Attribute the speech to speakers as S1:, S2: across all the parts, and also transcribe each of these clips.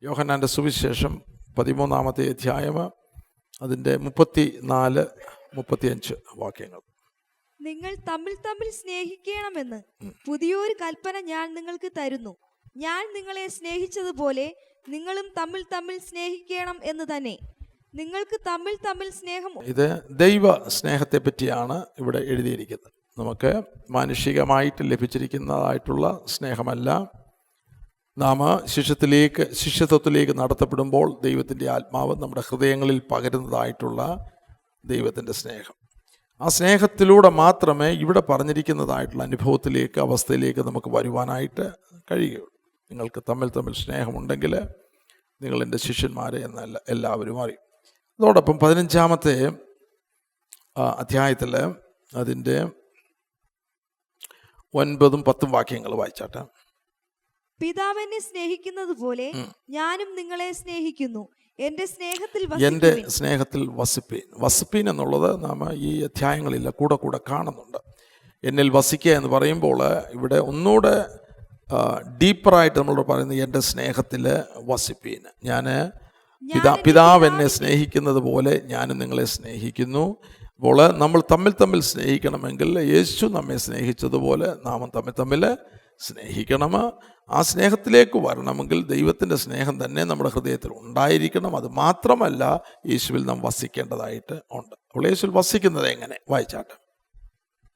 S1: യോഹന്നാൻ്റെ സുവിശേഷം 13-ാമത്തെ അധ്യായം അതിൻ്റെ 34-35 വാക്യങ്ങൾ.
S2: നിങ്ങൾ തമ്മിൽ തമ്മിൽ സ്നേഹിക്കണമെന്ന് പുതിയൊരു കൽപ്പന ഞാൻ നിങ്ങൾക്ക് തരുന്നു. ഞാൻ നിങ്ങളെ സ്നേഹിച്ചതുപോലെ നിങ്ങളും തമ്മിൽ തമ്മിൽ സ്നേഹിക്കണം എന്ന് തന്നെ. നിങ്ങൾക്ക് തമ്മിൽ തമ്മിൽ സ്നേഹം. ഇത്
S1: ദൈവ സ്നേഹത്തെ പറ്റിയാണ് ഇവിടെ എഴുതിയിരിക്കുന്നത്. നമുക്ക് മാനുഷികമായിട്ട് ലഭിച്ചിരിക്കുന്നതായിട്ടുള്ള സ്നേഹമല്ല. നാം ശിഷ്യത്വത്തിലേക്ക് നടത്തപ്പെടുമ്പോൾ ദൈവത്തിൻ്റെ ആത്മാവ് നമ്മുടെ ഹൃദയങ്ങളിൽ പകരുന്നതായിട്ടുള്ള ദൈവത്തിൻ്റെ സ്നേഹം. ആ സ്നേഹത്തിലൂടെ മാത്രമേ ഇവിടെ പറഞ്ഞിരിക്കുന്നതായിട്ടുള്ള അനുഭവത്തിലേക്ക്, അവസ്ഥയിലേക്ക് നമുക്ക് വരുവാനായിട്ട് കഴിയുകയുള്ളൂ. നിങ്ങൾക്ക് തമ്മിൽ തമ്മിൽ സ്നേഹമുണ്ടെങ്കിൽ നിങ്ങൾ എൻ്റെ ശിഷ്യന്മാരെ എന്നല്ല എല്ലാവരും അറിയും. അതോടൊപ്പം 15-ാമത്തെ അധ്യായത്തിൽ അതിൻ്റെ 9-10 വാക്യങ്ങൾ വായിച്ചാട്ടെ.
S2: പിതാവ് എന്നെ സ്നേഹിക്കുന്നത് പോലെ ഞാനും നിങ്ങളെ സ്നേഹിക്കുന്നു. എൻ്റെ
S1: സ്നേഹത്തിൽ വസിപ്പീൻ എന്നുള്ളത് നാം ഈ അധ്യായങ്ങളിൽ കൂടെ കാണുന്നുണ്ട്. എന്നിൽ വസിക്കുക എന്ന് പറയുമ്പോൾ ഇവിടെ ഒന്നുകൂടെ ഡീപ്പറായിട്ട് നമ്മളോട് പറയുന്നത് എൻ്റെ സ്നേഹത്തിൽ വസിപ്പീൻ. പിതാവ് എന്നെ സ്നേഹിക്കുന്നത് പോലെ ഞാനും നിങ്ങളെ സ്നേഹിക്കുന്നു. അപ്പോൾ നമ്മൾ തമ്മിൽ സ്നേഹിക്കണമെങ്കിൽ യേശു നമ്മെ സ്നേഹിച്ചതുപോലെ നാം തമ്മിൽ സ്നേഹിക്കണം. ആ സ്നേഹത്തിലേക്ക് വരണമെങ്കിൽ ദൈവത്തിൻ്റെ സ്നേഹം തന്നെ നമ്മുടെ ഹൃദയത്തിൽ ഉണ്ടായിരിക്കണം. അത് മാത്രമല്ല, യേശുവിൽ നാം വസിക്കേണ്ടതായിട്ട് ഉണ്ട്. അപ്പോൾ യേശുവിൽ വസിക്കുന്നത് എങ്ങനെ? വായിച്ചാട്ടെ.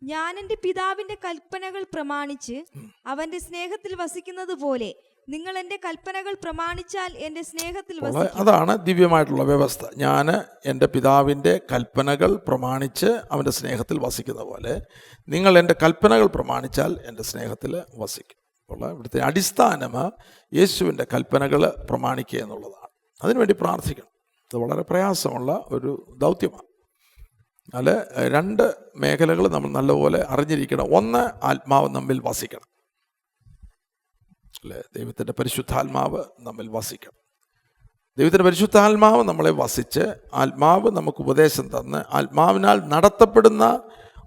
S2: ഞാൻ എൻ്റെ പിതാവിൻ്റെ കൽപ്പനകൾ പ്രമാണിച്ച് അവൻ്റെ സ്നേഹത്തിൽ വസിക്കുന്നത് പോലെ നിങ്ങൾ എൻ്റെ കൽപ്പനകൾ പ്രമാണിച്ചാൽ എൻ്റെ സ്നേഹത്തിൽ വസിക്കും.
S1: അതാണ് ദിവ്യമായിട്ടുള്ള വ്യവസ്ഥ. ഞാൻ എൻ്റെ പിതാവിൻ്റെ കൽപ്പനകൾ പ്രമാണിച്ച് അവൻ്റെ സ്നേഹത്തിൽ വസിക്കുന്ന പോലെ നിങ്ങൾ എൻ്റെ കൽപ്പനകൾ പ്രമാണിച്ചാൽ എൻ്റെ സ്നേഹത്തിൽ വസിക്കും. അപ്പോൾ ഇവിടുത്തെ അടിസ്ഥാനം യേശുവിൻ്റെ കൽപ്പനകൾ പ്രമാണിക്കുക എന്നുള്ളതാണ്. അതിനുവേണ്ടി പ്രാർത്ഥിക്കണം. ഇത് വളരെ പ്രയാസമുള്ള ഒരു ദൗത്യമാണ്. അതിൽ 2 മേഖലകൾ നമ്മൾ നല്ലപോലെ അറിഞ്ഞിരിക്കണം. ഒന്ന്, ആത്മാവ് നമ്മിൽ വസിക്കണം. അല്ലേ? ദൈവത്തിൻ്റെ പരിശുദ്ധാത്മാവ് നമ്മിൽ വസിക്കണം. ദൈവത്തിൻ്റെ പരിശുദ്ധാത്മാവ് നമ്മളെ വസിച്ച് ആത്മാവ് നമുക്ക് ഉപദേശം തന്ന് ആത്മാവിനാൽ നടത്തപ്പെടുന്ന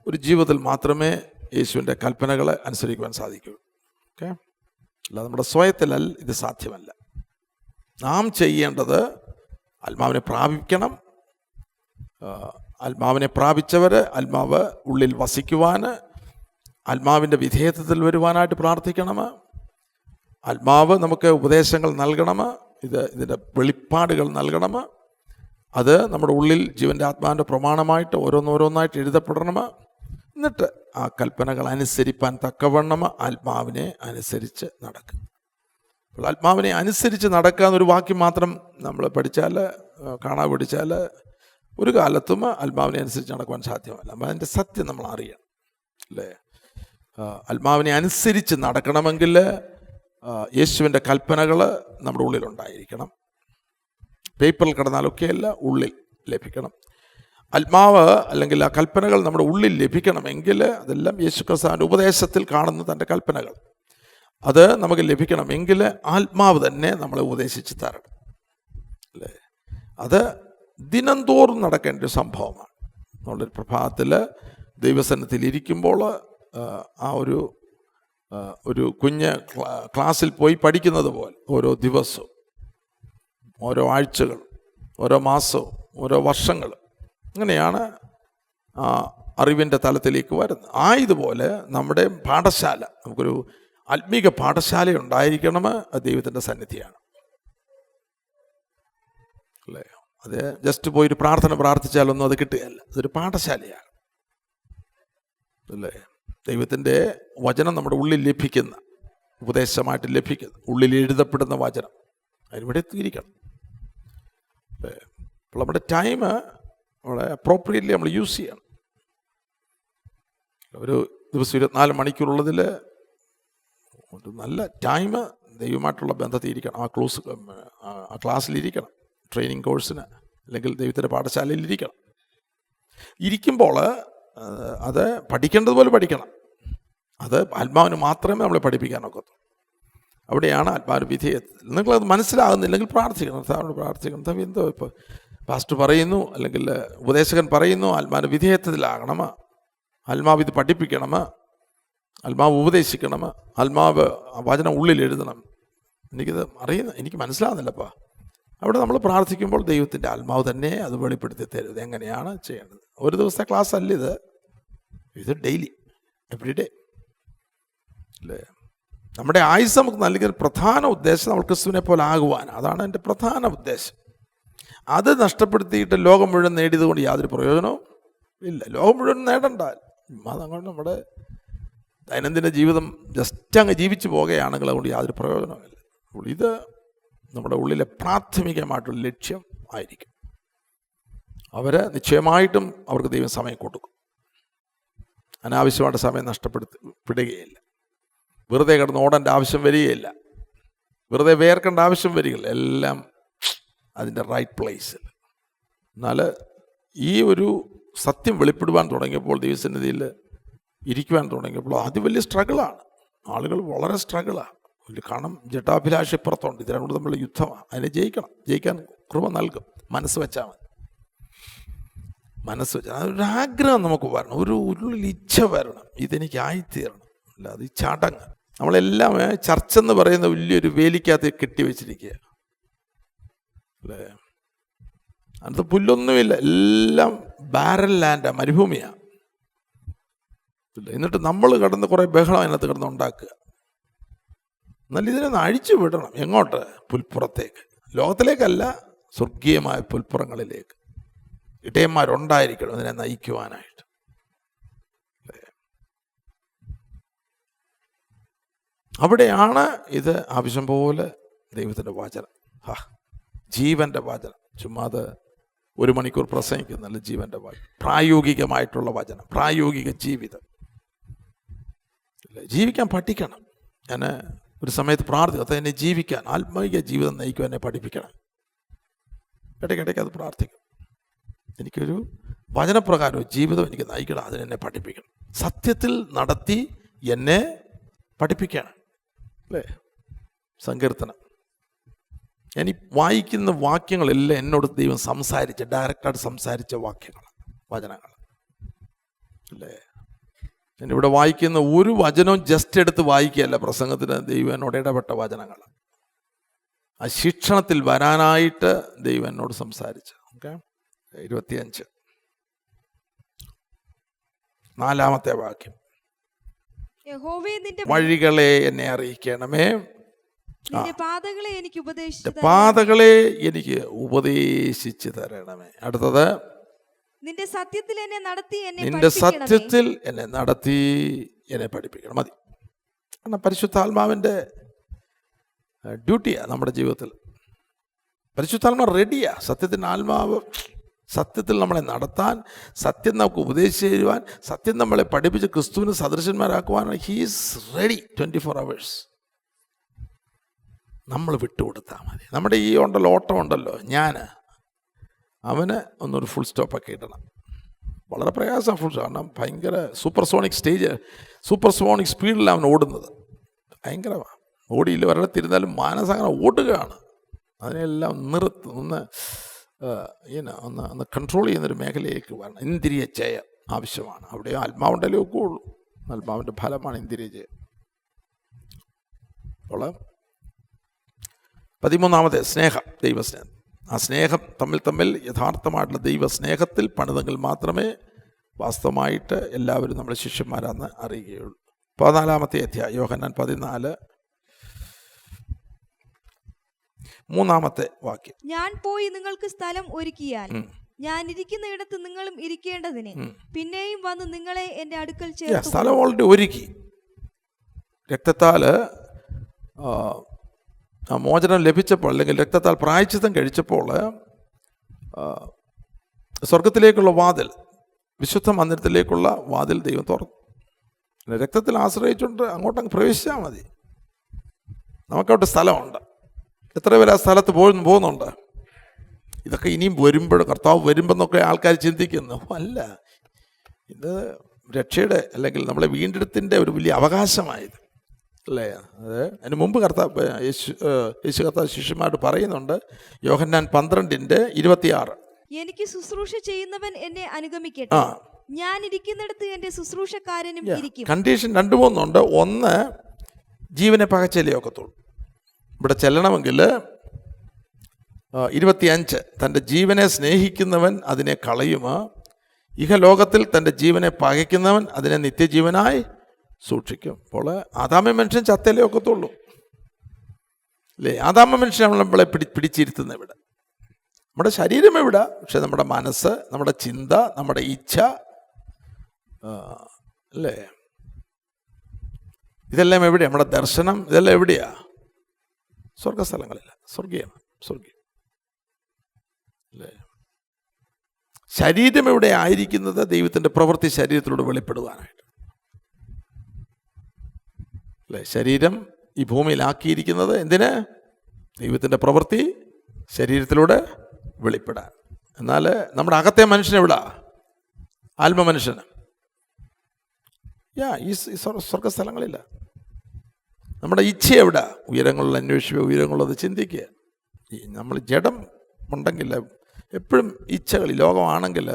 S1: ഒരു ജീവിതത്തിൽ മാത്രമേ യേശുവിൻ്റെ കൽപ്പനകളെ അനുസരിക്കുവാൻ സാധിക്കൂ. ഓക്കെ? അല്ലാതെ നമ്മുടെ സ്വയത്തിലല്ല ഇത് സാധ്യമല്ല. നാം ചെയ്യേണ്ടത് ആത്മാവിനെ പ്രാപിക്കണം. ആത്മാവിനെ പ്രാപിച്ചവർ ആത്മാവ് ഉള്ളിൽ വസിക്കുവാൻ, ആത്മാവിൻ്റെ വിധേയത്വത്തിൽ വരുവാനായിട്ട് പ്രാർത്ഥിക്കണം. ആത്മാവ് നമുക്ക് ഉപദേശങ്ങൾ നൽകണം. ഇതിൻ്റെ വെളിപ്പാടുകൾ നൽകണം. അത് നമ്മുടെ ഉള്ളിൽ ജീവൻ്റെ ആത്മാവിൻ്റെ പ്രമാണമായിട്ട് ഓരോന്നോരോന്നായിട്ട് എഴുതപ്പെടണം. എന്നിട്ട് ആ കൽപ്പനകൾ അനുസരിപ്പാൻ തക്കവണ്ണം ആത്മാവിനെ അനുസരിച്ച് നടക്കും. അപ്പോൾ ആത്മാവിനെ അനുസരിച്ച് നടക്കുക എന്നൊരു വാക്യം മാത്രം നമ്മൾ പഠിച്ചാൽ, കാണാൻ പഠിച്ചാൽ ഒരു കാലത്തും ആത്മാവിനെ അനുസരിച്ച് നടക്കുവാൻ സാധ്യമല്ല. അപ്പം അതിൻ്റെ സത്യം നമ്മൾ അറിയണം. അല്ലേ? ആത്മാവിനെ അനുസരിച്ച് നടക്കണമെങ്കിൽ യേശുവിൻ്റെ കൽപ്പനകൾ നമ്മുടെ ഉള്ളിലുണ്ടായിരിക്കണം. പേപ്പറിൽ കിടന്നാലൊക്കെയല്ല, ഉള്ളിൽ ലഭിക്കണം. ആത്മാവ് അല്ലെങ്കിൽ ആ കൽപ്പനകൾ നമ്മുടെ ഉള്ളിൽ ലഭിക്കണമെങ്കിൽ അതെല്ലാം യേശു ക്രിസ്തുവിൻ്റെ ഉപദേശത്തിൽ കാണുന്ന തൻ്റെ കൽപ്പനകൾ അത് നമുക്ക് ലഭിക്കണമെങ്കിൽ ആത്മാവ് തന്നെ നമ്മളെ ഉപദേശിച്ച് തരണം. അല്ലേ? അത് ദിനംതോറും നടക്കേണ്ട ഒരു സംഭവമാണ്. നമ്മളൊരു പ്രഭാതത്തിൽ ദൈവസന്നിധിയിൽ ഇരിക്കുമ്പോൾ ആ ഒരു കുഞ്ഞ് ക്ലാസ്സിൽ പോയി പഠിക്കുന്നത് പോലെ ഓരോ ദിവസവും, ഓരോ ആഴ്ചകളും, ഓരോ മാസവും, ഓരോ വർഷങ്ങളും, അങ്ങനെയാണ് അറിവിൻ്റെ തലത്തിലേക്ക് വരുന്നത്. ഇതുപോലെ നമ്മുടെ പാഠശാല, നമുക്കൊരു ആത്മീക പാഠശാല ഉണ്ടായിരിക്കണം. അത് ദൈവത്തിൻ്റെ സന്നിധിയാണ്. അല്ലേ? അത് ജസ്റ്റ് പോയൊരു പ്രാർത്ഥിച്ചാലൊന്നും അത് കിട്ടുകയല്ല. അതൊരു പാഠശാലയാണ്. അല്ലേ? ദൈവത്തിൻ്റെ വചനം നമ്മുടെ ഉള്ളിൽ ലഭിക്കുന്ന, ഉപദേശമായിട്ട് ലഭിക്കുന്ന, ഉള്ളിൽ എഴുതപ്പെടുന്ന വചനം അതിനിവിടെ എത്തിയിരിക്കണം. അല്ലേ? അപ്പോൾ നമ്മുടെ ടൈം നമ്മളെ അപ്രോപ്രിയറ്റ്ലി നമ്മൾ യൂസ് ചെയ്യണം. ഒരു ദിവസം 24 മണിക്കൂറുള്ളതിൽ ഒരു നല്ല ടൈം ദൈവമായിട്ടുള്ള ബന്ധത്തിൽ ഇരിക്കണം. ആ ക്ലാസ്സിലിരിക്കണം, ട്രെയിനിങ് കോഴ്സിന് അല്ലെങ്കിൽ ദൈവത്തിൻ്റെ പാഠശാലയിൽ ഇരിക്കുമ്പോൾ അത് പഠിക്കേണ്ടതുപോലെ പഠിക്കണം. അത് ആത്മാവിന് മാത്രമേ നമ്മളെ പഠിപ്പിക്കാനൊക്കത്തുള്ളൂ. അവിടെയാണ് ആത്മാവിന് വിധേയത്തിൽ. നിങ്ങളത് മനസ്സിലാകുന്നില്ലെങ്കിൽ പ്രാർത്ഥിക്കണം. പ്രാർത്ഥിക്കണം. എന്തോ ഇപ്പോൾ പാസ്റ്റർ പറയുന്നു അല്ലെങ്കിൽ ഉപദേശകൻ പറയുന്നു, ആത്മാവിന് വിധേയത്വത്തിലാകണം, ആത്മാവ് ഇത് പഠിപ്പിക്കണം, ആത്മാവ് ഉപദേശിക്കണം, ആത്മാവ് വചനം ഉള്ളിൽ എഴുതണം. എനിക്ക് മനസ്സിലാകുന്നില്ലപ്പാ. അവിടെ നമ്മൾ പ്രാർത്ഥിക്കുമ്പോൾ ദൈവത്തിൻ്റെ ആത്മാവ് തന്നെ അത് വെളിപ്പെടുത്തി തരുന്നത് എങ്ങനെയാണ് ചെയ്യേണ്ടത്. ഒരു ദിവസത്തെ ക്ലാസ് അല്ല ഇത് ഡെയിലി, എവറി ഡേ അല്ലേ. നമ്മുടെ ആയുസ് നമുക്ക് നൽകിയ പ്രധാന ഉദ്ദേശം നമ്മൾ ക്രിസ്തുവിനെ പോലെ ആകുവാൻ. അതാണ് എൻ്റെ പ്രധാന ഉദ്ദേശം. അത് നഷ്ടപ്പെടുത്തിയിട്ട് ലോകം മുഴുവൻ നേടിയത് കൊണ്ട് യാതൊരു പ്രയോജനവും ഇല്ല. ലോകം മുഴുവൻ നേടണ്ട. അതങ്ങോട്ട് നമ്മുടെ ദൈനംദിന ജീവിതം ജസ്റ്റ് അങ്ങ് ജീവിച്ചു പോകുകയാണെങ്കിൽ അതുകൊണ്ട് യാതൊരു പ്രയോജനവുമില്ല. ഇത് നമ്മുടെ ഉള്ളിലെ പ്രാഥമികമായിട്ടുള്ള ലക്ഷ്യം ആയിരിക്കും. നിശ്ചയമായിട്ടും അവർക്ക് ദൈവം സമയം കൊടുക്കും. അനാവശ്യമായിട്ട് സമയം നഷ്ടപ്പെടുത്തുകയില്ല. വെറുതെ കിടന്ന് ഓടേണ്ട ആവശ്യം വരികയില്ല. വെറുതെ വേർക്കേണ്ട ആവശ്യം വരികയില്ല. എല്ലാം അതിൻ്റെ റൈറ്റ് പ്ലേസിൽ. എന്നാൽ ഈ ഒരു സത്യം വെളിപ്പെടുവാൻ തുടങ്ങിയപ്പോൾ, ദൈവസന്നിധിയിൽ ഇരിക്കുവാൻ തുടങ്ങിയപ്പോൾ അത് വലിയ സ്ട്രഗിളാണ്. ആളുകൾ വളരെ സ്ട്രഗിളാണ്. കാരണം ജഡാഭിലാഷപ്പുറത്തുണ്ട്. ഇതിനോട് തമ്മിലുള്ള യുദ്ധമാണ്. അതിനെ ജയിക്കാൻ കൃപ നൽകും. മനസ്സ് വെച്ചാൽ മതി. മനസ്സ് വെച്ചാൽ അതൊരാഗ്രഹം നമുക്ക് വരണം. ഒരു ഉള്ളിൽ ഇച്ഛ വരണം. ഇതെനിക്ക് ആയിത്തീരണം. അല്ല, അത് ഈ ചടങ്ങ്. നമ്മളെല്ലാം ചർച്ചെന്ന് പറയുന്ന വലിയൊരു വേലിക്കകത്ത് കെട്ടിവെച്ചിരിക്കുക അല്ലേ. അതിനകത്ത് പുല്ലൊന്നുമില്ല. എല്ലാം ബാരൽ ലാൻഡാണ്, മരുഭൂമിയാണ്. എന്നിട്ട് നമ്മൾ കിടന്ന് കുറേ ബഹളം അതിനകത്ത് കിടന്ന് ഉണ്ടാക്കുക. എന്നാൽ ഇതിനൊന്ന് അഴിച്ചു വിടണം. എങ്ങോട്ട്? പുൽപ്പുറത്തേക്ക്. ലോകത്തിലേക്കല്ല, സ്വർഗീയമായ പുൽപ്പുറങ്ങളിലേക്ക്. ഇടയന്മാരുണ്ടായിരിക്കണം ഇതിനെ നയിക്കുവാനായിട്ട്. അവിടെയാണ് ഇത് ആവശ്യം പോലെ ദൈവത്തിൻ്റെ വചനം. ജീവൻ്റെ വചനം. ചുമ്മാതെ 1 മണിക്കൂർ പ്രസംഗിക്കുന്നല്ല. ജീവൻ്റെ വചനം, പ്രായോഗികമായിട്ടുള്ള വചനം, പ്രായോഗിക ജീവിതം. ജീവിക്കാൻ പഠിക്കണം. ഞാൻ ഒരു സമയത്ത് പ്രാർത്ഥിക്കും, എന്നെ ജീവിക്കാൻ, ആത്മീയ ജീവിതം നയിക്കുവാൻ എന്നെ പഠിപ്പിക്കണം. ഇടയ്ക്കിടയ്ക്ക് അത് പ്രാർത്ഥിക്കും. എനിക്കൊരു വചനപ്രകാരം ജീവിതം എനിക്ക് നയിക്കണം, അതിനെന്നെ പഠിപ്പിക്കണം. സത്യത്തിൽ നടത്തി എന്നെ പഠിപ്പിക്കണം അല്ലേ. സങ്കീർത്തനം. ഞാൻ ഈ വായിക്കുന്ന വാക്യങ്ങളെല്ലാം എന്നോട് ദൈവം ഡയറക്റ്റായിട്ട് സംസാരിച്ച വാക്യങ്ങൾ, വചനങ്ങൾ അല്ലേ. ഞാനിവിടെ വായിക്കുന്ന ഒരു വചനവും ജസ്റ്റ് എടുത്ത് വായിക്കുകയല്ല. പ്രസംഗത്തിന് ദൈവം എന്നോട് ഇടപെട്ട വചനങ്ങൾ. ആ ശിക്ഷണത്തിൽ വരാനായിട്ട് ദൈവം എന്നോട് സംസാരിച്ചു. 25 4-ാമത്തെ വാക്യം. വഴികളെ എന്നെ അറിയിക്കണമേ,
S2: പാതകളെ
S1: എനിക്ക് ഉപദേശിച്ചു തരണമേ. അടുത്തത്,
S2: നിന്റെ സത്യത്തിൽ എന്നെ
S1: നടത്തി എന്നെ പഠിപ്പിക്കണം. മതി. കാരണം പരിശുദ്ധാത്മാവിൻ്റെ ഡ്യൂട്ടിയാണ് നമ്മുടെ ജീവിതത്തിൽ. പരിശുദ്ധാത്മാവ് റെഡിയാ. സത്യത്തിൻ്റെ ആത്മാവ് സത്യത്തിൽ നമ്മളെ നടത്താൻ, സത്യം നമുക്ക് ഉപദേശിച്ച് തരുവാൻ, സത്യം നമ്മളെ പഠിപ്പിച്ച് ക്രിസ്തുവിന് സദൃശന്മാരാക്കുവാനാണ്. He's ready 24 hours. നമ്മൾ വിട്ടുകൊടുത്താൽ മതി. നമ്മുടെ ഈ ഓട്ടം ഉണ്ടല്ലോ, അവന് ഒന്നൊരു ഫുൾ സ്റ്റോപ്പൊക്കെ ഇടണം. വളരെ പ്രയാസം ഫുൾ. കാരണം ഭയങ്കര സൂപ്പർസോണിക് സ്പീഡിലാണ് അവൻ ഓടുന്നത്. ഭയങ്കരമാണ്. ഓടിയില്ല ഒരിടത്തിരുന്നാലും മാനസങ്ങനെ ഓടുകയാണ്. അതിനെല്ലാം ഒന്ന് കൺട്രോൾ ചെയ്യുന്നൊരു മേഖലയിലേക്ക് വരണം. ഇന്ദ്രിയ ജയം ആവശ്യമാണ്. അവിടെ ആത്മാവുണ്ടല്ലേ ഒക്കെ ഉള്ളൂ. ആത്മാവിൻ്റെ ഫലമാണ് ഇന്ദ്രിയ ജയം. അപ്പോൾ 13-ാമത്തെ സ്നേഹം, ദൈവസ്നേഹം. ആ സ്നേഹം തമ്മിൽ യഥാർത്ഥമായിട്ടുള്ള ദൈവസ്നേഹത്തിൽ പണിതെങ്കിൽ മാത്രമേ വാസ്തവമായിട്ട് എല്ലാവരും നമ്മുടെ ശിഷ്യന്മാരാണെന്ന് അറിയുകയുള്ളൂ. 14-ാമത്തെ അധ്യായം, യോഹന്നാൻ 14, 3-ാമത്തെ വാക്യം.
S2: ഞാൻ പോയി നിങ്ങൾക്ക് സ്ഥലം ഒരുക്കിയാൽ ഞാൻ ഇരിക്കുന്ന ഇടത്ത് നിങ്ങളും ഇരിക്കേണ്ടതിന് പിന്നെയും വന്ന് നിങ്ങളെ എന്റെ അടുക്കൽ ചേർക്കും.
S1: സ്ഥലം ഓൾറെഡി ഒരുക്കി. രക്തത്താൽ മോചനം ലഭിച്ചപ്പോൾ, അല്ലെങ്കിൽ രക്തത്താൽ പ്രായശ്ചിത്തം കഴിച്ചപ്പോൾ സ്വർഗത്തിലേക്കുള്ള വാതിൽ, വിശുദ്ധ മന്ദിരത്തിലേക്കുള്ള വാതിൽ ദൈവം തുറന്നു. രക്തത്തിൽ ആശ്രയിച്ചുകൊണ്ട് അങ്ങോട്ടങ്ങ് പ്രവേശിച്ചാൽ മതി. നമുക്കവിടെ സ്ഥലമുണ്ട്. എത്ര പേര് ആ സ്ഥലത്ത് പോകുന്നുണ്ട്? ഇതൊക്കെ ഇനിയും കർത്താവ് വരുമ്പോഴെന്നൊക്കെ ആൾക്കാർ ചിന്തിക്കുന്നു. അല്ല, ഇത് രക്ഷയുടെ അല്ലെങ്കിൽ നമ്മളെ വീണ്ടെടുത്തിൻ്റെ ഒരു വലിയ അവകാശമായത് അല്ലേ. അത് അതിന് മുമ്പ് യേശു കർത്താവ് ശിഷ്യന്മാരോട് പറയുന്നുണ്ട്. യോഹന്നാൻ 12:26.
S2: എനിക്ക് ശുശ്രൂഷ ചെയ്യുന്നവൻ എന്നെ അനുഗമിക്കട്ടെ, ഞാൻ ഇരിക്കുന്നിടത്ത് എന്റെ ശുശ്രൂഷക്കാരനും ഇരിക്കും.
S1: കണ്ടീഷൻ 2-3 ഉണ്ട്. ഒന്ന്, ജീവനെ പകച്ചല്ലേ ഒക്കത്തുള്ളൂ. ഇവിടെ ചെല്ലണമെങ്കിൽ 25, തൻ്റെ ജീവനെ സ്നേഹിക്കുന്നവൻ അതിനെ കളയുമോ, ഇഹലോകത്തിൽ തൻ്റെ ജീവനെ പകയ്ക്കുന്നവൻ അതിനെ നിത്യജീവനായി സൂക്ഷിക്കും. അപ്പോൾ ആദാമ മനുഷ്യൻ ചത്തലേ ഒക്കത്തുള്ളൂ അല്ലേ? ആദാമ മനുഷ്യൻ നമ്മളെ പിടിച്ചിരുത്തുന്ന ഇവിടെ. നമ്മുടെ ശരീരം എവിടെ? പക്ഷെ നമ്മുടെ മനസ്സ്, നമ്മുടെ ചിന്ത, നമ്മുടെ ഇച്ഛ അല്ലേ, ഇതെല്ലാം എവിടെയാണ്? നമ്മുടെ ദർശനം, ഇതെല്ലാം എവിടെയാ? സ്വർഗസ്ഥലങ്ങളില്ല, സ്വർഗീയം അല്ലേ? ശരീരം എവിടെ ആയിരിക്കുന്നത്? ദൈവത്തിൻ്റെ പ്രവൃത്തി ശരീരത്തിലൂടെ വെളിപ്പെടുവാനായിട്ട് അല്ലേ? ശരീരം ഈ ഭൂമിയിലാക്കിയിരിക്കുന്നത് എന്തിന്? ദൈവത്തിൻ്റെ പ്രവൃത്തി ശരീരത്തിലൂടെ വെളിപ്പെടാൻ. എന്നാൽ നമ്മുടെ അകത്തെ മനുഷ്യനെവിടാ? ആത്മമനുഷ്യന് ഈ സ്വർഗസ്ഥലങ്ങളില്ല. നമ്മുടെ ഇച്ഛ എവിടെ? ഉയരങ്ങളിൽ അന്വേഷിക്കുക, ഉയരങ്ങളുള്ളത് ചിന്തിക്കുക. നമ്മൾ ജഡം ഉണ്ടെങ്കിൽ എപ്പോഴും ഇച്ഛകൾ, ലോകമാണെങ്കിൽ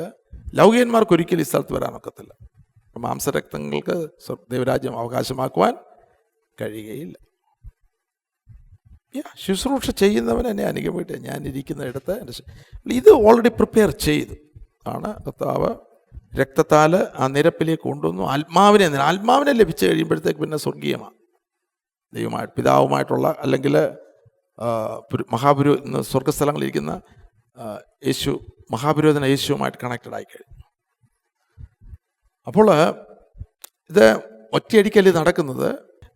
S1: ലൗകികന്മാർക്ക് ഒരിക്കലും ഈ സ്ഥലത്ത് വരാനൊക്കത്തില്ല. മാംസരക്തങ്ങൾക്ക് ദൈവരാജ്യം അവകാശമാക്കുവാൻ കഴിയുകയില്ല. ശുശ്രൂഷ ചെയ്യുന്നവൻ എന്നെ അനുഗമിക്കട്ടെ, ഞാൻ ഇരിക്കുന്ന ഇടത്ത് ഇത് ഓൾറെഡി പ്രിപ്പയർ ചെയ്തു ആണ് കർത്താവ് രക്തത്താൽ ആ നിരപ്പിലേക്ക് കൊണ്ടുവന്നു. ആത്മാവിനെ ലഭിച്ചു കഴിയുമ്പോഴത്തേക്ക് പിന്നെ സ്വർഗീയമാണ്. ദൈവമായിട്ട് പിതാവുമായിട്ടുള്ള, അല്ലെങ്കിൽ സ്വർഗസ്ഥലങ്ങളിലിരിക്കുന്ന യേശു, മഹാപുരോഹിതൻ യേശുവുമായിട്ട് കണക്റ്റഡ് ആയിക്കഴിഞ്ഞു. അപ്പോൾ ഇത് ഒറ്റയടിക്കല് നടക്കുന്നത്.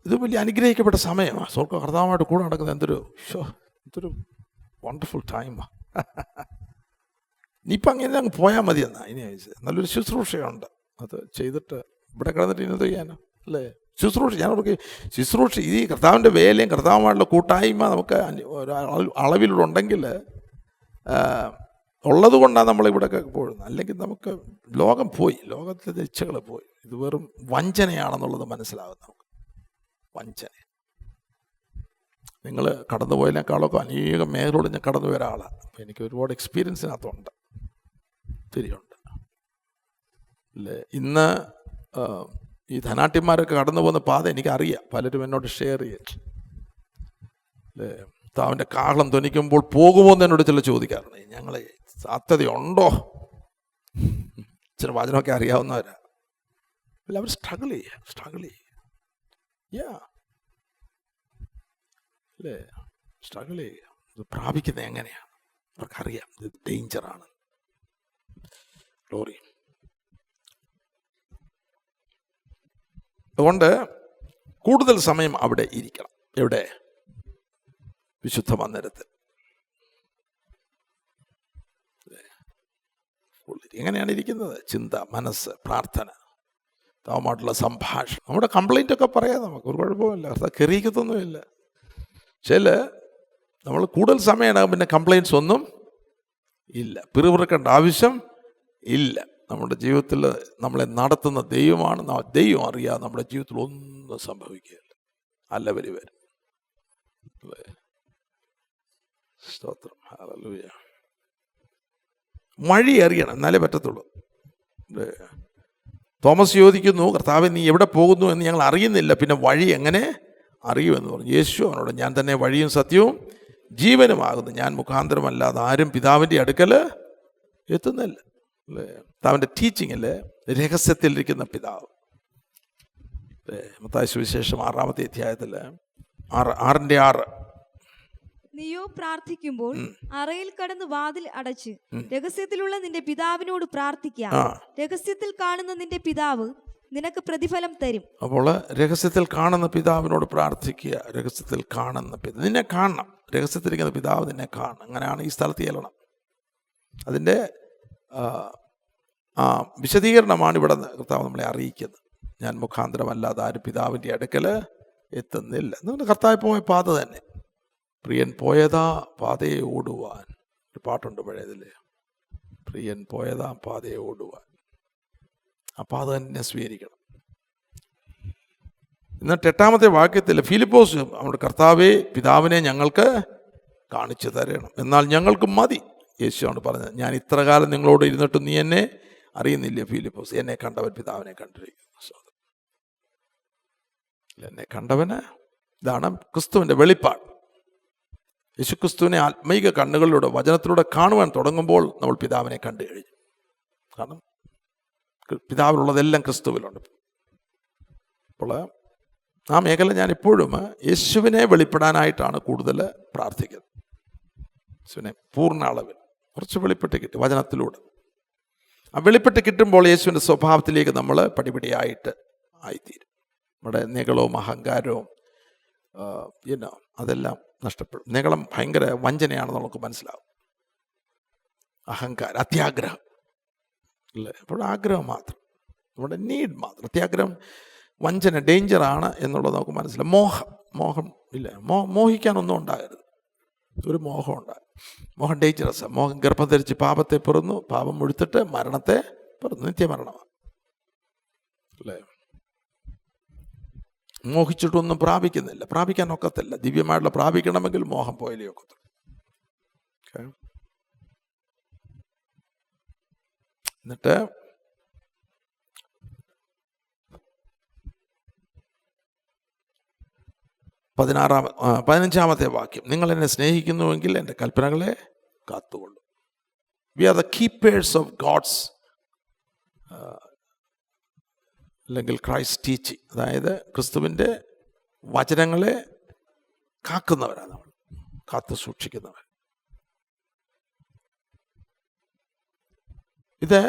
S1: ഇത് വലിയ അനുഗ്രഹിക്കപ്പെട്ട സമയമാണ്. സ്വർഗ കർത്താവുമായിട്ട് കൂടെ നടക്കുന്നത് എന്തൊരു വണ്ടർഫുൾ ടൈമാണ്. ഇനിയിപ്പം അങ്ങനെ അങ്ങ് പോയാൽ മതി എന്നാ ഇനി നല്ലൊരു ശുശ്രൂഷയുണ്ട്. അത് ചെയ്തിട്ട് ഇവിടെ കിടന്നിട്ട് ഇന്നത് ചെയ്യാനോ അല്ലേ? ഞാൻ അവർക്ക് ശുശ്രൂഷ, ഈ കർത്താവിൻ്റെ വേലയും കർത്താവുമായിട്ടുള്ള കൂട്ടായ്മ നമുക്ക് അളവിലൂടെ ഉണ്ടെങ്കിൽ ഉള്ളത് കൊണ്ടാണ് നമ്മളിവിടെയൊക്കെ പോകുന്നത്. അല്ലെങ്കിൽ നമുക്ക് ലോകം പോയി, ലോകത്തിലെ ഇച്ഛകൾ പോയി. ഇത് വെറും വഞ്ചനയാണെന്നുള്ളത് മനസ്സിലാകും നമുക്ക്. വഞ്ചന. നിങ്ങൾ കടന്നുപോയതിനേക്കാളൊക്കെ അനേകം മേഖലയോട് ഞാൻ കടന്നു പോയ ഒരാളാണ്. അപ്പം എനിക്ക് ഒരുപാട് എക്സ്പീരിയൻസിനകത്തുണ്ട്, ഒത്തിരിയുണ്ട് അല്ലേ? ഇന്ന് ഈ ധനാട്യന്മാരൊക്കെ കടന്നു പോകുന്ന പാത എനിക്കറിയാം. പലരും എന്നോട് ഷെയർ ചെയ്യും അല്ലേ? അവൻ്റെ കാഹളം ധ്വനിക്കുമ്പോൾ പോകുമോ എന്ന് എന്നോട് ചില ചോദിക്കാറുണ്ട്. ഞങ്ങളെ സാധ്യതയുണ്ടോ? ചില വചനമൊക്കെ അറിയാവുന്നവരാ. അല്ല, അവർ സ്ട്രഗിൾ ചെയ്യുക അല്ലേ? സ്ട്രഗിൾ ചെയ്യുക. ഇത് പ്രാപിക്കുന്നത് എങ്ങനെയാണ് അവർക്കറിയാം. ഇത് ഡേഞ്ചറാണ്. ഗ്ലോറി. അതുകൊണ്ട് കൂടുതൽ സമയം അവിടെ ഇരിക്കണം. എവിടെ? വിശുദ്ധ മന്ദിരത്തിൽ. എങ്ങനെയാണ് ഇരിക്കുന്നത്? ചിന്ത, മനസ്സ്, പ്രാർത്ഥന, താവുമായിട്ടുള്ള സംഭാഷണം. നമ്മുടെ കംപ്ലൈൻ്റ് ഒക്കെ പറയാം, നമുക്ക് ഒരു കുഴപ്പമില്ല, അത് കെറിയിക്കത്തൊന്നുമില്ല. ചില നമ്മൾ കൂടുതൽ സമയമാകും പിന്നെ കംപ്ലൈൻറ്റ്സ് ഒന്നും ഇല്ല, പിറുപിറുക്കേണ്ട ആവശ്യം ഇല്ല. നമ്മുടെ ജീവിതത്തിൽ നമ്മളെ നടത്തുന്ന ദൈവമാണ്. ദൈവം അറിയാതെ നമ്മുടെ ജീവിതത്തിൽ ഒന്നും സംഭവിക്കുകയില്ല. അല്ല വരും. സ്തോത്രം, ഹല്ലേലൂയ. വഴി അറിയണം, എന്നാലേ പറ്റത്തുള്ളൂ. തോമസ് ചോദിക്കുന്നു, കർത്താവേ നീ എവിടെ പോകുന്നു എന്ന് ഞങ്ങൾ അറിയുന്നില്ല, പിന്നെ വഴി എങ്ങനെ അറിയുമെന്ന് പറഞ്ഞു. യേശു അവനോട്, ഞാൻ തന്നെ വഴിയും സത്യവും ജീവനുമാകുന്നു, ഞാൻ മുഖാന്തരമല്ലാതെ ആരും പിതാവിൻ്റെ അടുക്കൽ എത്തുന്നില്ല അല്ലേ? പിതാവിൻ്റെ ടീച്ചിങ്ങിൽ രഹസ്യത്തിലിരിക്കുന്ന പിതാവ്. മത്തായി സുവിശേഷം 6-ാമത്തെ അധ്യായത്തിൽ 6:6
S2: നീയോ പ്രാർത്ഥിക്കുമ്പോൾ അറയിൽ കടന്ന് വാതിൽ അടച്ച് രഹസ്യത്തിലുള്ള നിന്റെ പിതാവിനോട് പ്രാർത്ഥിക്കാം. രഹസ്യത്തിൽ കാണുന്ന നിന്റെ പിതാവ് നിനക്ക് പ്രതിഫലം തരും.
S1: അപ്പോൾ രഹസ്യത്തിൽ കാണുന്ന പിതാവിനോട് പ്രാർത്ഥിക്കുക. രഹസ്യത്തിൽ കാണുന്ന പിതാവ് നിന്നെ കാണണം. രഹസ്യത്തിലിരിക്കുന്ന പിതാവ് നിന്നെ കാണണം. അങ്ങനെയാണ് ഈ സ്ഥലത്ത് ചെല്ലണം. അതിൻ്റെ വിശദീകരണമാണ് ഇവിടെ കർത്താവ് നമ്മളെ അറിയിക്കുന്നത്. ഞാൻ മുഖാന്തരമല്ലാതെ ആരും പിതാവിൻ്റെ അടുക്കൽ എത്തുന്നില്ല. നിങ്ങളുടെ കർത്താവ് പോയ പാത തന്നെ. പ്രിയൻ പോയതാ പാതയെ ഓടുവാൻ. ഒരു പാട്ടുണ്ട് പഴയതില്ലേ, പ്രിയൻ പോയതാ പാതയെ ഓടുവാൻ. ആ പാത തന്നെ സ്വീകരിക്കണം. എന്നിട്ട് 8-ാമത്തെ വാക്യത്തിൽ ഫിലിപ്പോസ് നമ്മുടെ കർത്താവേ പിതാവിനെ ഞങ്ങൾക്ക് കാണിച്ചു തരണം, എന്നാൽ ഞങ്ങൾക്ക് മതി. യേശുവാണ് പറഞ്ഞത്, ഞാൻ ഇത്ര കാലം നിങ്ങളോട് ഇരുന്നിട്ട് നീ എന്നെ അറിയുന്നില്ല ഫിലിപ്പോസ്, എന്നെ കണ്ടവൻ പിതാവിനെ കണ്ടിരിക്കുന്നു. എന്നെ കണ്ടവന്, ഇതാണ് ക്രിസ്തുവിൻ്റെ വെളിപ്പാട്. യേശുക്രിസ്തുവിനെ ആത്മീക കണ്ണുകളിലൂടെ വചനത്തിലൂടെ കാണുവാൻ തുടങ്ങുമ്പോൾ നമ്മൾ പിതാവിനെ കണ്ടു കഴിഞ്ഞു. കാരണം പിതാവിലുള്ളതെല്ലാം ക്രിസ്തുവിലുണ്ട്. അപ്പോൾ ആ മേഖല ഞാൻ ഇപ്പോഴും യേശുവിനെ വെളിപ്പെടാനായിട്ടാണ് കൂടുതൽ പ്രാർത്ഥിക്കുന്നത്. യേശുവിനെ പൂർണ്ണ അളവിൽ കുറച്ച് വെളിപ്പെട്ട് കിട്ടി വചനത്തിലൂടെ. ആ വെളിപ്പെട്ട് കിട്ടുമ്പോൾ യേശുവിൻ്റെ സ്വഭാവത്തിലേക്ക് നമ്മൾ പടിപടിയായിട്ട് ആയിത്തീരും. നമ്മുടെ നികളവും അഹങ്കാരവും അതെല്ലാം നഷ്ടപ്പെടും. നികളം ഭയങ്കര വഞ്ചനയാണെന്ന് നമുക്ക് മനസ്സിലാവും. അഹങ്കാരം, അത്യാഗ്രഹം അല്ലേ? അപ്പോൾ ആഗ്രഹം മാത്രം, നമ്മുടെ നീഡ് മാത്രം. അത്യാഗ്രഹം വഞ്ചന, ഡേഞ്ചറാണ് എന്നുള്ളത് നമുക്ക് മനസ്സിലാവും. മോഹം ഇല്ല, മോഹിക്കാനൊന്നും ഉണ്ടാകരുത്. ഒരു മോഹം ഉണ്ടാകും. മോഹം ഡേഞ്ചറസ്. മോഹം ഗർഭം ധരിച്ച് പാപത്തെ പിറന്നു, പാപം മുഴുത്തിട്ട് മരണത്തെ പിറന്നു, നിത്യമരണമാണ് അല്ലേ? മോഹിച്ചിട്ടൊന്നും പ്രാപിക്കുന്നില്ല, പ്രാപിക്കാൻ ഒക്കത്തില്ല. ദിവ്യമായിട്ടുള്ള പ്രാപിക്കണമെങ്കിൽ മോഹം പോയാലേ ഒക്കത്തുള്ളൂ. എന്നിട്ട് 15-ാമത്തെ വാക്യം, നിങ്ങൾ എന്നെ സ്നേഹിക്കുന്നുവെങ്കിൽ എൻ്റെ കൽപ്പനകളെ കാത്തുകൊള്ളു. We are the keepers of gods അല്ലെങ്കിൽ ക്രൈസ്റ്റ് ടീച്ചിങ്. അതായത് ക്രിസ്തുവിൻ്റെ വചനങ്ങളെ കാക്കുന്നവരാണ് നമ്മൾ, കാത്തു സൂക്ഷിക്കുന്നവർ. ഇത്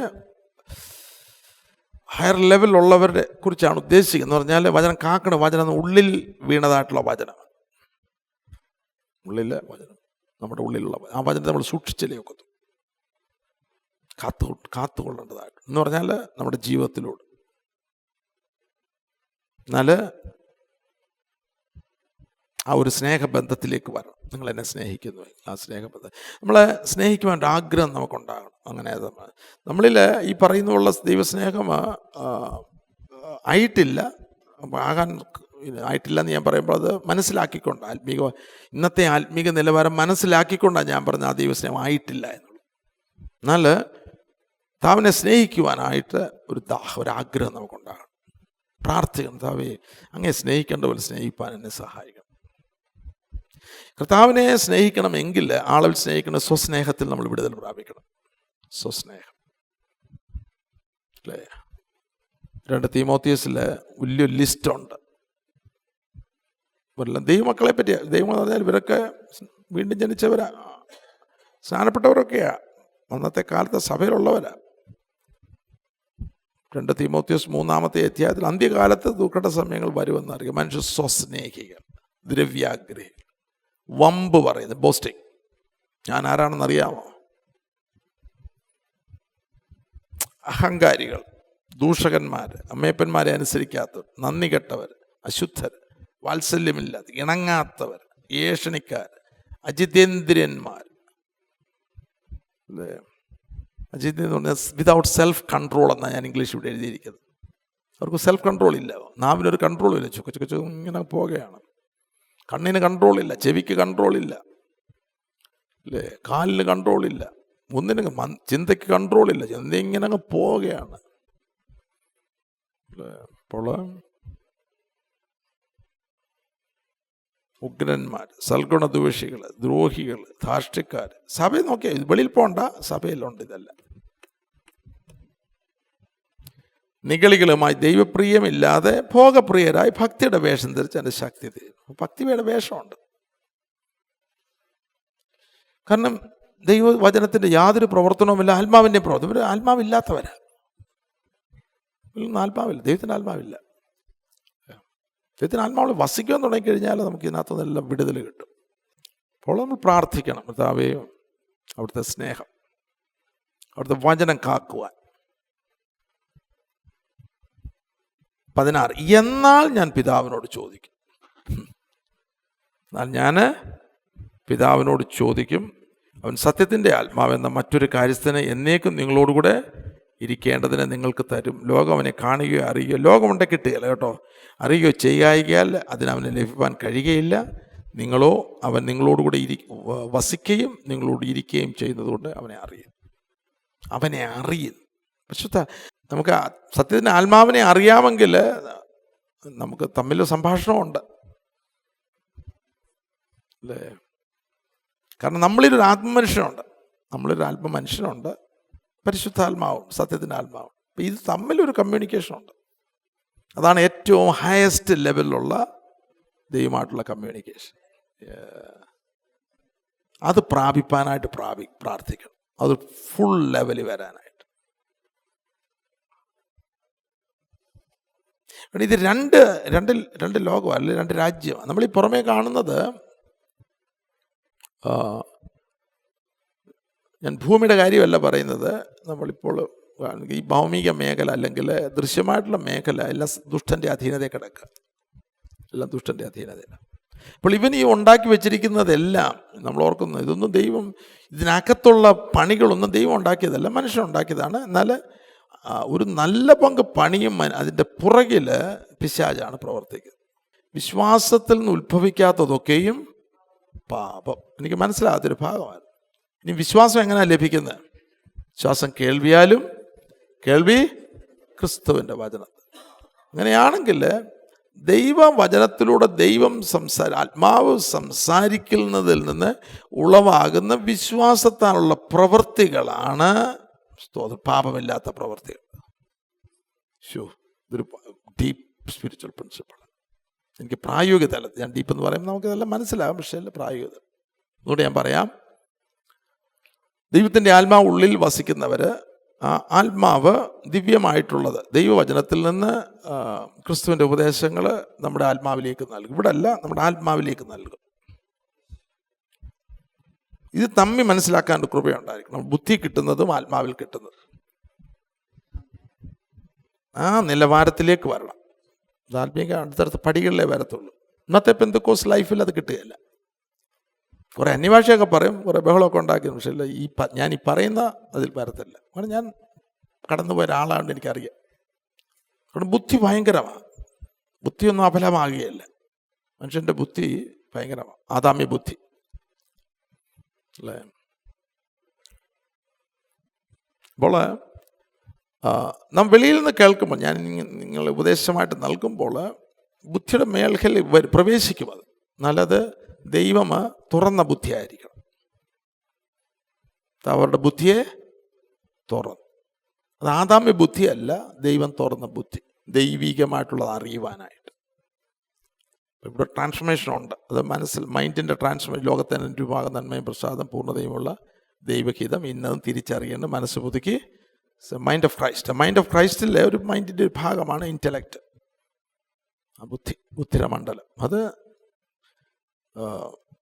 S1: ഹയർ ലെവലിലുള്ളവരെ കുറിച്ചാണ് ഉദ്ദേശിക്കുന്നത്. എന്ന് പറഞ്ഞാൽ വചനം കാക്കണം. വചനം ഉള്ളിൽ വീണതായിട്ടുള്ള വചനം, ഉള്ളിലെ വചനം, നമ്മുടെ ഉള്ളിലുള്ള ആ വചനത്തെ നമ്മൾ സൂക്ഷിച്ചല്ലേ ഒക്കത്തു, കാത്തുകൊള്ളേണ്ടതായിട്ട്. എന്ന് പറഞ്ഞാൽ നമ്മുടെ ജീവിതത്തിലൂടെ. എന്നാൽ ആ ഒരു സ്നേഹബന്ധത്തിലേക്ക് വരണം. നിങ്ങൾ എന്നെ സ്നേഹിക്കുന്നു, ആ സ്നേഹബന്ധം നമ്മളെ സ്നേഹിക്കുവാൻ ആഗ്രഹം നമുക്കുണ്ടാകണം. അങ്ങനെ നമ്മളിൽ ഈ പറയുന്നുള്ള ദൈവസ്നേഹം ആയിട്ടില്ല, എന്ന് ഞാൻ പറയുമ്പോൾ അത് മനസ്സിലാക്കിക്കൊണ്ട്, ഇന്നത്തെ ആത്മീക നിലവാരം മനസ്സിലാക്കിക്കൊണ്ടാണ് ഞാൻ പറഞ്ഞ ആ ദൈവസ്നേഹം ആയിട്ടില്ല എന്നുള്ളത്. എന്നാൽ താവിനെ സ്നേഹിക്കുവാനായിട്ട് ഒരാഗ്രഹം നമുക്കുണ്ടാകണം. പ്രാർത്ഥിക്കണം, താവേ അങ്ങേ സ്നേഹിക്കേണ്ട പോലെ സ്നേഹിപ്പാൻ എന്നെ സഹായിക്കണം. കർത്താവിനെ സ്നേഹിക്കണമെങ്കിൽ, ആളെ സ്നേഹിക്കണം, സ്വസ്നേഹത്തിൽ നമ്മൾ വിടുതൽ പ്രാപിക്കണം. സ്വസ്നേഹം അല്ലേ? 2 തീമോത്തിയസിൽ വലിയൊരു ലിസ്റ്റുണ്ട്. ദൈവമക്കളെ പറ്റിയ. ദൈവം എന്ന് പറഞ്ഞാൽ ഇവരൊക്കെ വീണ്ടും ജനിച്ചവരാ, സ്നാനപ്പെട്ടവരൊക്കെയാ, അന്നത്തെ കാലത്തെ സഭയിലുള്ളവരാ. 2 തീമോത്തിയോസ് 3-ാമത്തെ അധ്യായത്തിൽ അന്ത്യകാലത്ത് ദുഃഖട്ട സമയങ്ങൾ വരുമെന്നറിയാം. മനുഷ്യർ സ്വസ്നേഹികൾ, ദ്രവ്യാഗ്രഹികൾ, വമ്പ് പറയുന്നത്, ബോസ്റ്റിങ്. ഞാൻ ആരാണെന്നറിയാമോ? അഹങ്കാരികൾ, ദൂഷകന്മാർ, അമ്മയപ്പന്മാരെ അനുസരിക്കാത്തവർ, നന്ദി കെട്ടവർ, അശുദ്ധർ, വാത്സല്യമില്ലാത്ത, ഇണങ്ങാത്തവർ, ഏഷണിക്കാർ, അജിതേന്ദ്രിയന്മാർ അല്ലേ? അജിതേന്ദ്രൻ എന്ന് പറഞ്ഞാൽ വിതൗട്ട് സെൽഫ് കൺട്രോൾ എന്നാണ് ഞാൻ ഇംഗ്ലീഷ് ഇവിടെ എഴുതിയിരിക്കുന്നത്. അവർക്ക് സെൽഫ് കൺട്രോൾ ഇല്ല, നാവിനൊരു കൺട്രോളും ഇല്ല, ചുക്ക് ചുക്ക് ചുക്ക് ഇങ്ങനെ പോവുകയാണ്. കണ്ണിന് കൺട്രോളില്ല, ചെവിക്ക് കൺട്രോളില്ല അല്ലേ? കാലിന് കൺട്രോളില്ല, ഒന്നിനും ചിന്തയ്ക്ക് കൺട്രോളില്ല, ചിന്ത ഇങ്ങനെ അങ്ങ് പോവുകയാണ്. അപ്പോൾ ഉഗ്രന്മാർ, സൽഗുണദ്വേഷികൾ, ദ്രോഹികൾ, ധാർഷ്ട്യക്കാർ. സഭയിൽ നോക്കിയാൽ വെളിയിൽ പോകണ്ട, സഭയിലുണ്ട് ഇതെല്ലാം. നിഗളികളുമായി ദൈവപ്രിയമില്ലാതെ ഭോഗപ്രിയരായി ഭക്തിയുടെ വേഷം ധരിച്ച് എൻ്റെ ശക്തി തീരും. ഭക്തിയുടെ വേഷമുണ്ട്. കാരണം ദൈവവചനത്തിൻ്റെ യാതൊരു പ്രവർത്തനവുമില്ല, ആത്മാവിൻ്റെ പ്രവർത്തനം. ഇവർ ആത്മാവില്ലാത്തവരാ, ആത്മാവില്ല, ദൈവത്തിൻ്റെ ആത്മാവില്ല. ദൈവത്തിന് ആത്മാവിൽ വസിക്കാൻ തുടങ്ങിക്കഴിഞ്ഞാൽ നമുക്ക് ഇതിനകത്ത് നല്ല വിടുതൽ കിട്ടും. അപ്പോൾ നമ്മൾ പ്രാർത്ഥിക്കണം, കർത്താവേ അവിടുത്തെ സ്നേഹം, അവിടുത്തെ വചനം കാക്കുവാൻ. 16, എന്നാൽ ഞാൻ പിതാവിനോട് ചോദിക്കും. എന്നാൽ ഞാൻ പിതാവിനോട് ചോദിക്കും, അവൻ സത്യത്തിൻ്റെ ആത്മാവെന്ന മറ്റൊരു കാര്യസ്ഥനെ എന്നേക്കും നിങ്ങളോടുകൂടെ ഇരിക്കേണ്ടതിന് നിങ്ങൾക്ക് തരും. ലോകം അവനെ കാണുകയോ അറിയുകയോ, ലോകമുണ്ടെ കിട്ടുകയില്ല കേട്ടോ, അറിയുകയോ ചെയ്യായികയാൽ അതിനവനെ ലഭിക്കാൻ കഴിയുകയില്ല. നിങ്ങളോ അവൻ നിങ്ങളോടുകൂടെ വസിക്കുകയും നിങ്ങളോട് ഇരിക്കുകയും ചെയ്യുന്നതുകൊണ്ട് അവനെ അറിയും. അവനെ അറിയും. പക്ഷേ നമുക്ക് സത്യത്തിൻ്റെ ആത്മാവിനെ അറിയാമെങ്കിൽ നമുക്ക് തമ്മിൽ സംഭാഷണമുണ്ട് അല്ലേ? കാരണം നമ്മളിലൊരു ആത്മമനുഷ്യനുണ്ട്, പരിശുദ്ധാത്മാവും സത്യത്തിൻ്റെ ആത്മാവും. അപ്പം ഇത് തമ്മിലൊരു കമ്മ്യൂണിക്കേഷനുണ്ട്. അതാണ് ഏറ്റവും ഹയസ്റ്റ് ലെവലിലുള്ള ദൈവമായിട്ടുള്ള കമ്മ്യൂണിക്കേഷൻ. അത് പ്രാപിപ്പാനായിട്ട് പ്രാർത്ഥിക്കണം, അത് ഫുൾ ലെവലിൽ വരാനായിട്ട്. ഇത് രണ്ട് ലോകമാണ്, അല്ലെങ്കിൽ രണ്ട് രാജ്യമാണ്. നമ്മളീ പുറമേ കാണുന്നത്, ഞാൻ ഭൂമിയുടെ കാര്യമല്ല പറയുന്നത്, നമ്മളിപ്പോൾ ഈ ഭൗമിക മേഖല അല്ലെങ്കിൽ ദൃശ്യമായിട്ടുള്ള മേഖല എല്ലാം ദുഷ്ടൻ്റെ അധീനതയിൽ കിടക്കുക, എല്ലാം ദുഷ്ടൻ്റെ അധീനതയിലാണ്. അപ്പോൾ ഇവൻ ഈ ഉണ്ടാക്കി വെച്ചിരിക്കുന്നതെല്ലാം നമ്മൾ ഓർക്കുന്നു, ഇതൊന്നും ദൈവം, ഇതിനകത്തുള്ള പണികളൊന്നും ദൈവം ഉണ്ടാക്കിയതല്ല, മനുഷ്യൻ ഉണ്ടാക്കിയതാണ്. എന്നാൽ ഒരു നല്ല പങ്ക് പണിയും അതിൻ്റെ പുറകിൽ പിശാചാണ് പ്രവർത്തിക്കുന്നത്. വിശ്വാസത്തിൽ നിന്ന് ഉത്ഭവിക്കാത്തതൊക്കെയും പാപം. എനിക്ക് മനസ്സിലാകാത്തൊരു ഭാഗമാണ്. ഇനി വിശ്വാസം എങ്ങനെയാണ് ലഭിക്കുന്നത്? വിശ്വാസം കേൾവിയാലും, കേൾവി ക്രിസ്തുവിൻ്റെ വചനം. അങ്ങനെയാണെങ്കിൽ ദൈവവചനത്തിലൂടെ ആത്മാവ് സംസാരിക്കുന്നതിൽ നിന്ന് ഉളവാകുന്ന വിശ്വാസത്താലുള്ള പ്രവൃത്തികളാണ് പാപമില്ലാത്ത പ്രവൃത്തികൾ. ഇതൊരു ഡീപ്പ് സ്പിരിച്വൽ പ്രിൻസിപ്പിൾ. എനിക്ക് പ്രായോഗികത, ഞാൻ ഡീപ്പ് എന്ന് പറയുമ്പോൾ നമുക്ക് നല്ല മനസ്സിലാകും, പക്ഷേ അല്ല പ്രായോഗികത. അതുകൊണ്ട് ഞാൻ പറയാം, ദൈവത്തിൻ്റെ ആത്മാവ് ഉള്ളിൽ വസിക്കുന്നവർ, ആ ആത്മാവ് ദിവ്യമായിട്ടുള്ളത് ദൈവവചനത്തിൽ നിന്ന് ക്രിസ്തുവിൻ്റെ ഉപദേശങ്ങൾ നമ്മുടെ ആത്മാവിലേക്ക് നൽകും. ഇവിടെ അല്ല, നമ്മുടെ ആത്മാവിലേക്ക് നൽകും. ഇത് തമ്മിൽ മനസ്സിലാക്കാൻ കൃപയുണ്ടായിരിക്കണം. ബുദ്ധി കിട്ടുന്നതും ആത്മാവിൽ കിട്ടുന്നതും ആ നിലവാരത്തിലേക്ക് വരണം. ആത്മീക അടുത്തടുത്ത പടികളിലേ വരത്തുള്ളൂ. ഇന്നത്തെ പെന്തക്കോസ്റ്റ് ലൈഫിൽ അത് കിട്ടുകയില്ല. കുറേ അന്യഭാഷയൊക്കെ പറയും, കുറേ ബഹളമൊക്കെ ഉണ്ടാക്കിയത്, പക്ഷേ ഞാൻ ഈ പറയുന്ന അതിൽ വരത്തില്ല. കാരണം ഞാൻ കടന്നുപോയ ഒരാളാണ്ട് എനിക്കറിയാം. കാരണം ബുദ്ധി ഭയങ്കരമാണ്. ബുദ്ധിയൊന്നും അഫലമാകുകയല്ല. മനുഷ്യൻ്റെ ബുദ്ധി ഭയങ്കരമാണ്, ആദാമ്യ ബുദ്ധി അല്ലേ. അപ്പോൾ നാം വെളിയിൽ നിന്ന് കേൾക്കുമ്പോൾ, ഞാൻ നിങ്ങൾ ഉപദേശമായിട്ട് നൽകുമ്പോൾ ബുദ്ധിയുടെ മേൽക്കൽ പ്രവേശിക്കും. അത് നല്ലത് ദൈവം തുറന്ന ബുദ്ധിയായിരിക്കണം. അവരുടെ ബുദ്ധിയെ തുറന്നു. അത് ആദാമ്യ ബുദ്ധിയല്ല, ദൈവം തുറന്ന ബുദ്ധി, ദൈവികമായിട്ടുള്ളത് അറിയുവാനായിട്ട്. ഇവിടെ ട്രാൻസ്ഫർമേഷൻ ഉണ്ട്. അത് മൈൻഡിൻ്റെ ട്രാൻസ്ഫർമേഷൻ. ലോകത്തിന് രൂപാകം നന്മയും പ്രസാദം പൂർണ്ണതയുമുള്ള ദൈവഹിതം ഇന്നതും തിരിച്ചറിയേണ്ട മനസ്സ് പുതുക്കി mind of Christ. Mind of ക്രൈസ്റ്റിലെ ഒരു മൈൻഡിൻ്റെ ഒരു ഭാഗമാണ് ഇൻ്റലക്റ്റ്, ബുദ്ധിയുടെ മണ്ഡലം. അത്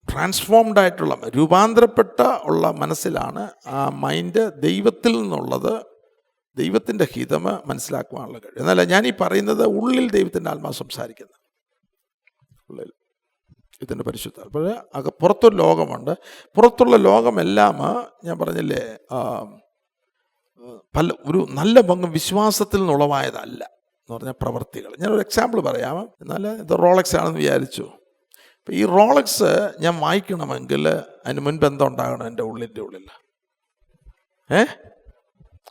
S1: ട്രാൻസ്ഫോംഡ് ആയിട്ടുള്ള, രൂപാന്തരപ്പെട്ട ഉള്ള മനസ്സിലാണ് ആ മൈൻഡ് ദൈവത്തിൽ നിന്നുള്ളത്, ദൈവത്തിൻ്റെ ഹിതം മനസ്സിലാക്കുവാനുള്ള കഴിവ്. എന്നല്ല ഞാനീ പറയുന്നത്, ഉള്ളിൽ ദൈവത്തിൻ്റെ ആത്മാവ് സംസാരിക്കുന്നത്, ഉള്ളിൽ ഇതിൻ്റെ പരിശുദ്ധ. അപ്പോൾ പുറത്തൊരു ലോകമുണ്ട്. പുറത്തുള്ള ലോകമെല്ലാം ഞാൻ പറഞ്ഞില്ലേ, ഒരു നല്ല പങ്കും വിശ്വാസത്തിൽ നിന്നുളവായതല്ല എന്ന് പറഞ്ഞാൽ പ്രവൃത്തികൾ. ഞാനൊരു എക്സാമ്പിൾ പറയാം. എന്നാൽ ഇത് റോളക്സ് ആണെന്ന് വിചാരിച്ചു. അപ്പം ഈ റോളക്സ് ഞാൻ വായിക്കണമെങ്കിൽ അതിന് മുൻപ് എന്താ ഉണ്ടാകണം? എൻ്റെ ഉള്ളിൻ്റെ ഉള്ളിൽ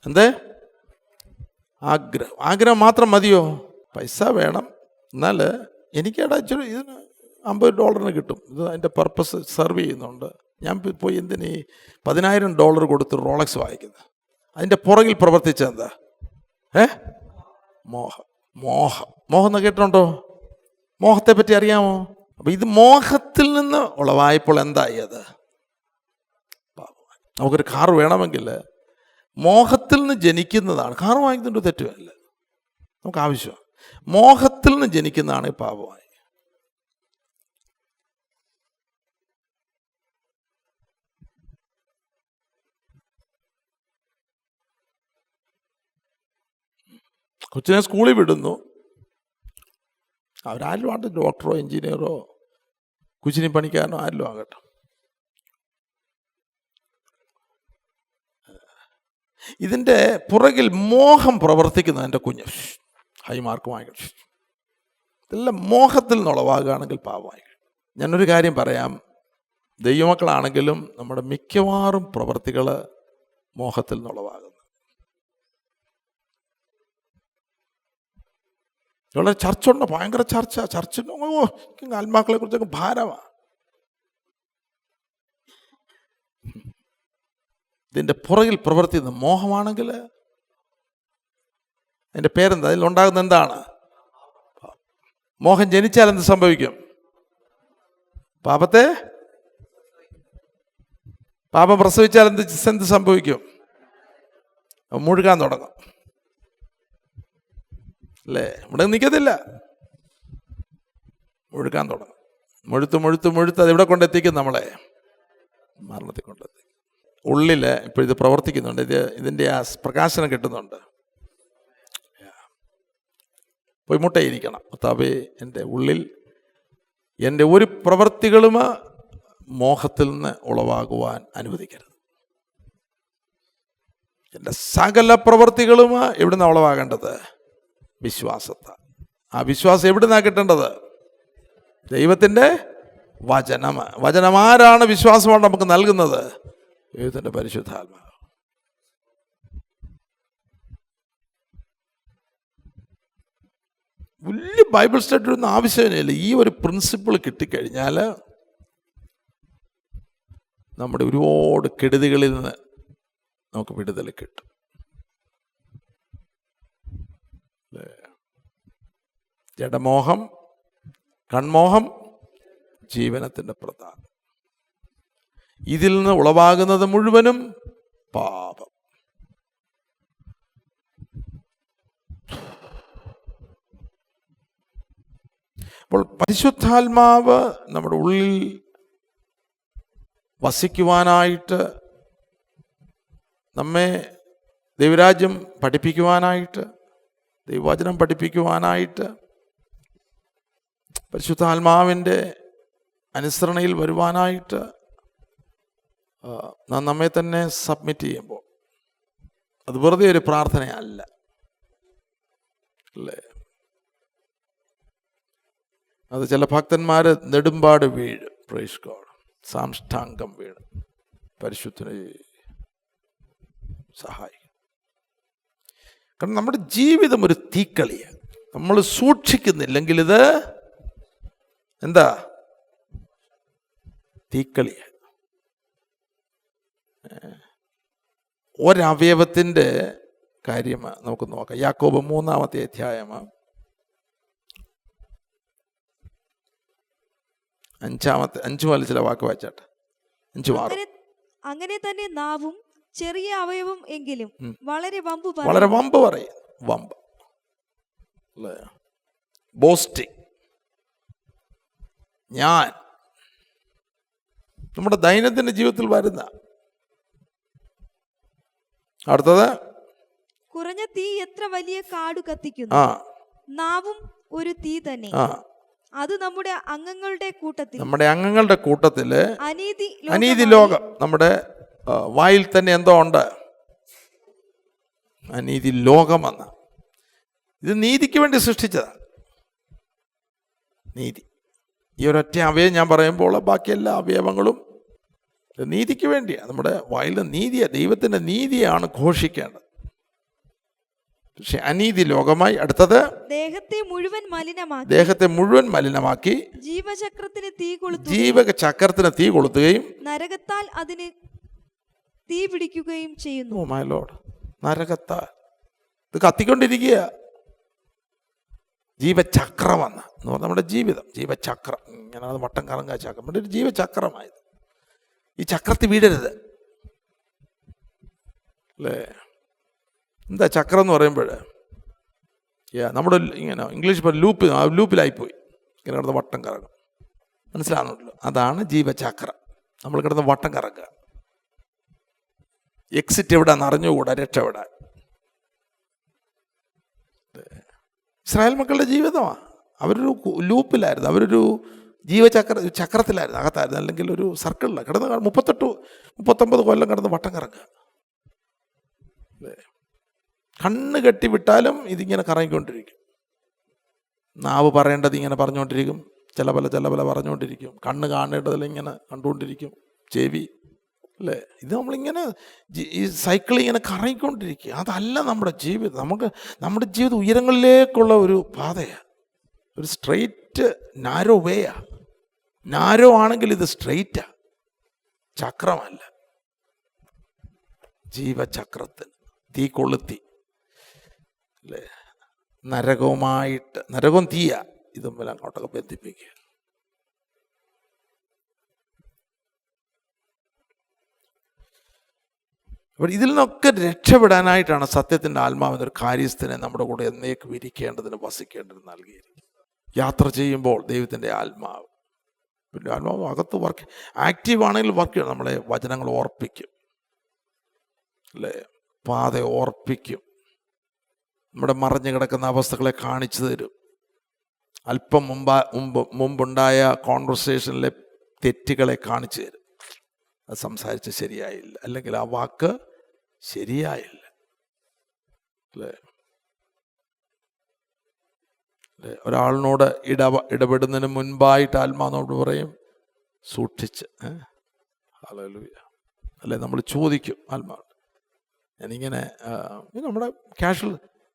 S1: എന്തേ? ആഗ്രഹം മാത്രം മതിയോ? പൈസ വേണം. എന്നാൽ എനിക്കവിടെ ഇച്ചിരി ഇതിന് $50 കിട്ടും. ഇത് അതിൻ്റെ പർപ്പസ് സെർവ് ചെയ്യുന്നുണ്ട്. ഞാൻ പോയി എന്തിനീ $10,000 കൊടുത്ത് റോളക്സ് വാങ്ങിക്കുന്നത്? അതിൻ്റെ പുറകിൽ പ്രവർത്തിച്ച എന്താ? മോഹം എന്ന് കേട്ടിട്ടുണ്ടോ? മോഹത്തെ പറ്റി അറിയാമോ? അപ്പം ഇത് മോഹത്തിൽ നിന്ന് ഉളവായപ്പോൾ എന്തായി? അത് നമുക്കൊരു കാർ വേണമെങ്കിൽ മോഹത്തിൽ നിന്ന് ജനിക്കുന്നതാണ്. കാർ വാങ്ങിക്കുന്നുണ്ട്, തെറ്റുമല്ല, നമുക്ക് ആവശ്യമാണ്. മോഹത്തിൽ നിന്ന് ജനിക്കുന്നതാണ് പാപമായി. കൊച്ചിനെ സ്കൂളിൽ വിടുന്നു, അവരാരും ആകട്ടെ, ഡോക്ടറോ എഞ്ചിനീയറോ കുച്ചിനി പണിക്കാരനോ ആരിലും ആകട്ടെ, ഇതിൻ്റെ പുറകിൽ മോഹം പ്രവർത്തിക്കുന്നു. എൻ്റെ കുഞ്ഞ് ഹൈ മാർക്ക് വാങ്ങിക്കണം, ഇതെല്ലാം മോഹത്തിൽ നിന്നുളവാകുകയാണെങ്കിൽ പാവമായി. ഞാനൊരു കാര്യം പറയാം, ദൈവമക്കളാണെങ്കിലും നമ്മുടെ മിക്കവാറും പ്രവൃത്തികൾ മോഹത്തിൽ നിന്നുളവാകുന്നു. ഇവിടെ ചർച്ചുണ്ട്, ഭയങ്കര ചർച്ചിന് ആത്മാക്കളെ കുറിച്ചൊക്കെ ഭാരമാണ്. ഇതിൻ്റെ പുറകിൽ പ്രവർത്തിക്കുന്ന മോഹമാണെങ്കിൽ അതിൻ്റെ പേരെന്താ? അതിലുണ്ടാകുന്ന എന്താണ്? മോഹം ജനിച്ചാൽ എന്ത് സംഭവിക്കും? പാപം പ്രസവിച്ചാൽ എന്ത് സംഭവിക്കും? മുഴുകാൻ തുടങ്ങും അല്ലേ? ഇവിടെ നിൽക്കത്തില്ല, മുഴുകാൻ തുടങ്ങും. മുഴുത്ത് അത് എവിടെ കൊണ്ടെത്തിക്കും? നമ്മളെ മരണത്തിൽ കൊണ്ടെത്തിക്കും. ഉള്ളിൽ ഇപ്പോൾ ഇത് പ്രവർത്തിക്കുന്നുണ്ട്, ഇതിൻ്റെ ആ പ്രകാശനം കിട്ടുന്നുണ്ട്. പോയി മുട്ടയിരിക്കണം, കർത്താവേ എൻ്റെ ഉള്ളിൽ എൻ്റെ ഒരു പ്രവൃത്തികളും മോഹത്തിൽ നിന്ന് ഉളവാകുവാൻ അനുവദിക്കരുത്. എൻ്റെ സകല പ്രവൃത്തികളും എവിടുന്നാണ് ഉളവാകേണ്ടത്? വിശ്വാസത്താൽ. ആ വിശ്വാസം എവിടുന്നാണ് കിട്ടേണ്ടത്? ദൈവത്തിൻ്റെ വചനം ആരാണ് വിശ്വാസമാണ് നമുക്ക് നൽകുന്നത്? ദൈവത്തിൻ്റെ പരിശുദ്ധാത്മാവ്. വലിയ ബൈബിൾ സ്റ്റഡി ഒന്നും ആവശ്യമില്ല. ഈ ഒരു പ്രിൻസിപ്പിൾ കിട്ടിക്കഴിഞ്ഞാൽ നമ്മുടെ ഒരുപാട് കെടുതികളിൽ നിന്ന് നമുക്ക് വിടുതൽ കിട്ടും. ജഡമോഹം, കൺമോഹം ജീവനത്തിൻ്റെ പ്രധാനം. ഇതിൽ നിന്ന് ഉളവാകുന്നത് മുഴുവനും പാപം. അപ്പോൾ പരിശുദ്ധാത്മാവ് നമ്മുടെ ഉള്ളിൽ വസിക്കുവാനായിട്ട്, നമ്മെ ദൈവരാജ്യം പഠിപ്പിക്കുവാനായിട്ട്, ദൈവവചനം പഠിപ്പിക്കുവാനായിട്ട്, പരിശുദ്ധാത്മാവിൻ്റെ അനുസരണയിൽ വരുവാനായിട്ട് നാം നമ്മെ തന്നെ സബ്മിറ്റ് ചെയ്യുമ്പോൾ അത് വെറുതെ ഒരു പ്രാർത്ഥനയല്ല അല്ലേ? അത് ചില ഭക്തന്മാർ നെടുമ്പാട് വീഴും, പ്രൈസ് ഗോഡ്, സാഷ്ടാംഗം വീഴും. പരിശുദ്ധനെ സഹായിക്കും. കാരണം നമ്മുടെ ജീവിതം ഒരു തീക്കളിയാണ്. നമ്മൾ സൂക്ഷിക്കുന്നില്ലെങ്കിൽ ഇത് എന്താ? തീക്കളിയാണ്. ഒരവയവത്തിൻ്റെ കാര്യം നമുക്ക് നോക്കാം. യാക്കോബ് 3-ാമത്തെ അധ്യായം 5 മുതൽ ചില വാക്ക് വായിച്ചാട്ടെ. 5-6.
S2: അങ്ങനെ തന്നെ നാവും ചെറിയ അവയവം എങ്കിലും വളരെ വമ്പ്
S1: പറയും. വമ്പ്, ബോസ്റ്റിംഗ്. ഞാൻ നമ്മുടെ ദൈനംദിന ജീവിതത്തിൽ വരുന്ന. അടുത്തത്,
S2: കുറഞ്ഞ തീ എത്ര വലിയ കാട് കത്തിക്കുന്നു, നാവും ഒരു തീ തന്നെ. അത് നമ്മുടെ അംഗങ്ങളുടെ കൂട്ടത്തില് അനീതി ലോകം. നമ്മുടെ വായിൽ തന്നെ എന്തോ ഉണ്ട്? അനീതി ലോകമെന്ന്. ഇത് നീതിക്ക് വേണ്ടി സൃഷ്ടിച്ചതാണ്. നീതി, ഈ ഒരൊറ്റ അവയവം ഞാൻ പറയുമ്പോൾ ബാക്കി എല്ലാ അവയവങ്ങളും നീതിക്ക് വേണ്ടിയാണ്. നമ്മുടെ വായിൽ നീതിയാണ്, ദൈവത്തിൻ്റെ നീതിയാണ് ഘോഷിക്കേണ്ടത്. പക്ഷെ അനീതി ലോകമായി. അടുത്തത്, ദേഹത്തെ മുഴുവൻ മലിനമാക്കി ജീവചക്രത്തിന് തീ കൊളുത്തുകയും നരകത്താൽ അതിന് തീ പിടിക്കുകയും ചെയ്യുന്നു.
S1: ഓ മൈ ലോർഡ്, നരകത്താൽ ഇത് കത്തിക്കൊണ്ടിരിക്കുക. ജീവചക്രമെന്ന് പറഞ്ഞാൽ നമ്മുടെ ജീവിതം ജീവചക്രം. ഇങ്ങനെ അത് വട്ടം കറങ്ങാ ചക്രം, ഒരു ജീവചക്രമായത്. ഈ ചക്രത്തിൽ വീഴരുത് അല്ലേ? എന്താ ചക്രം എന്ന് പറയുമ്പോൾ നമ്മുടെ ഇങ്ങനെ ഇംഗ്ലീഷ് ഇപ്പോൾ ലൂപ്പിലായിപ്പോയി, ഇങ്ങനെ കിടന്ന് വട്ടം കറങ്ങും. മനസ്സിലാകുന്നുണ്ടല്ലോ? അതാണ് ജീവചക്രം. നമ്മൾ കിടന്ന് വട്ടം കറക്കുക. എക്സിറ്റ് എവിടെയാണെന്ന് അറിഞ്ഞുകൂടാ രക്ഷപ്പെടാൻ. ഇസ്രായേൽ മക്കളുടെ ജീവിതമാണ്. അവരൊരു ലൂപ്പിലായിരുന്നു, അവരൊരു ചക്രത്തിലായിരുന്നു, അകത്തായിരുന്നു. അല്ലെങ്കിൽ ഒരു സർക്കിളിലാണ് കിടന്ന് 38-39 കൊല്ലം കിടന്ന് വട്ടം കറങ്ങുക. കണ്ണ് കെട്ടി വിട്ടാലും ഇതിങ്ങനെ കറങ്ങിക്കൊണ്ടിരിക്കും. നാവ് പറയേണ്ടത് ഇങ്ങനെ പറഞ്ഞുകൊണ്ടിരിക്കും, ചില പല പറഞ്ഞുകൊണ്ടിരിക്കും. കണ്ണ് കാണേണ്ടതിൽ ഇങ്ങനെ കണ്ടുകൊണ്ടിരിക്കും, ചെവി അല്ലേ? ഇത് നമ്മളിങ്ങനെ ഈ സൈക്കിൾ ഇങ്ങനെ കറങ്ങിക്കൊണ്ടിരിക്കുക. അതല്ല നമ്മുടെ ജീവിതം. നമ്മുടെ ജീവിതം ഉയരങ്ങളിലേക്കുള്ള ഒരു പാതയാണ്, ഒരു സ്ട്രെയിറ്റ് നാരോ വേയാണ്. നാരോ ആണെങ്കിൽ ഇത് സ്ട്രെയിറ്റാ, ചക്രമല്ല. ജീവചക്രത്തിന് തീ കൊളുത്തി അല്ലേ, നരകവും തീയ, ഇതും പോലെ അങ്ങോട്ടൊക്കെ ബന്ധിപ്പിക്കുക. അപ്പോൾ ഇതിൽ നിന്നൊക്കെ രക്ഷപ്പെടാനായിട്ടാണ് സത്യത്തിൻ്റെ ആത്മാവെന്നൊരു കാര്യസ്ഥനെ നമ്മുടെ കൂടെ എന്നേക്കും ഇരിക്കേണ്ടതിന് വസിക്കേണ്ടതിന് നൽകിയിരിക്കുന്നത്. യാത്ര ചെയ്യുമ്പോൾ ദൈവത്തിൻ്റെ ആത്മാവ്, പിന്നെ ആത്മാവ് അകത്ത് വർക്ക് ആക്റ്റീവ് ആണെങ്കിൽ വർക്ക് ചെയ്യണം. നമ്മളെ വചനങ്ങൾ ഓർപ്പിക്കും അല്ലേ, പാത ഓർപ്പിക്കും, നമ്മുടെ മറഞ്ഞു കിടക്കുന്ന അവസ്ഥകളെ കാണിച്ചു തരും. അല്പം മുമ്പുണ്ടായ കോൺവെർസേഷനിലെ തെറ്റുകളെ കാണിച്ചു തരും. അത് സംസാരിച്ച് ശരിയായില്ല, അല്ലെങ്കിൽ ആ വാക്ക് ശരിയായില്ല അല്ലേ. ഒരാളിനോട് ഇടപെടുന്നതിന് മുൻപായിട്ട് ആത്മാവിനോട് പറയും സൂക്ഷിച്ച്. ഹല്ലേലൂയ. അല്ലെ, നമ്മൾ ചോദിക്കും ആത്മാവ്, ഞാനിങ്ങനെ നമ്മുടെ കാഷ്വൽ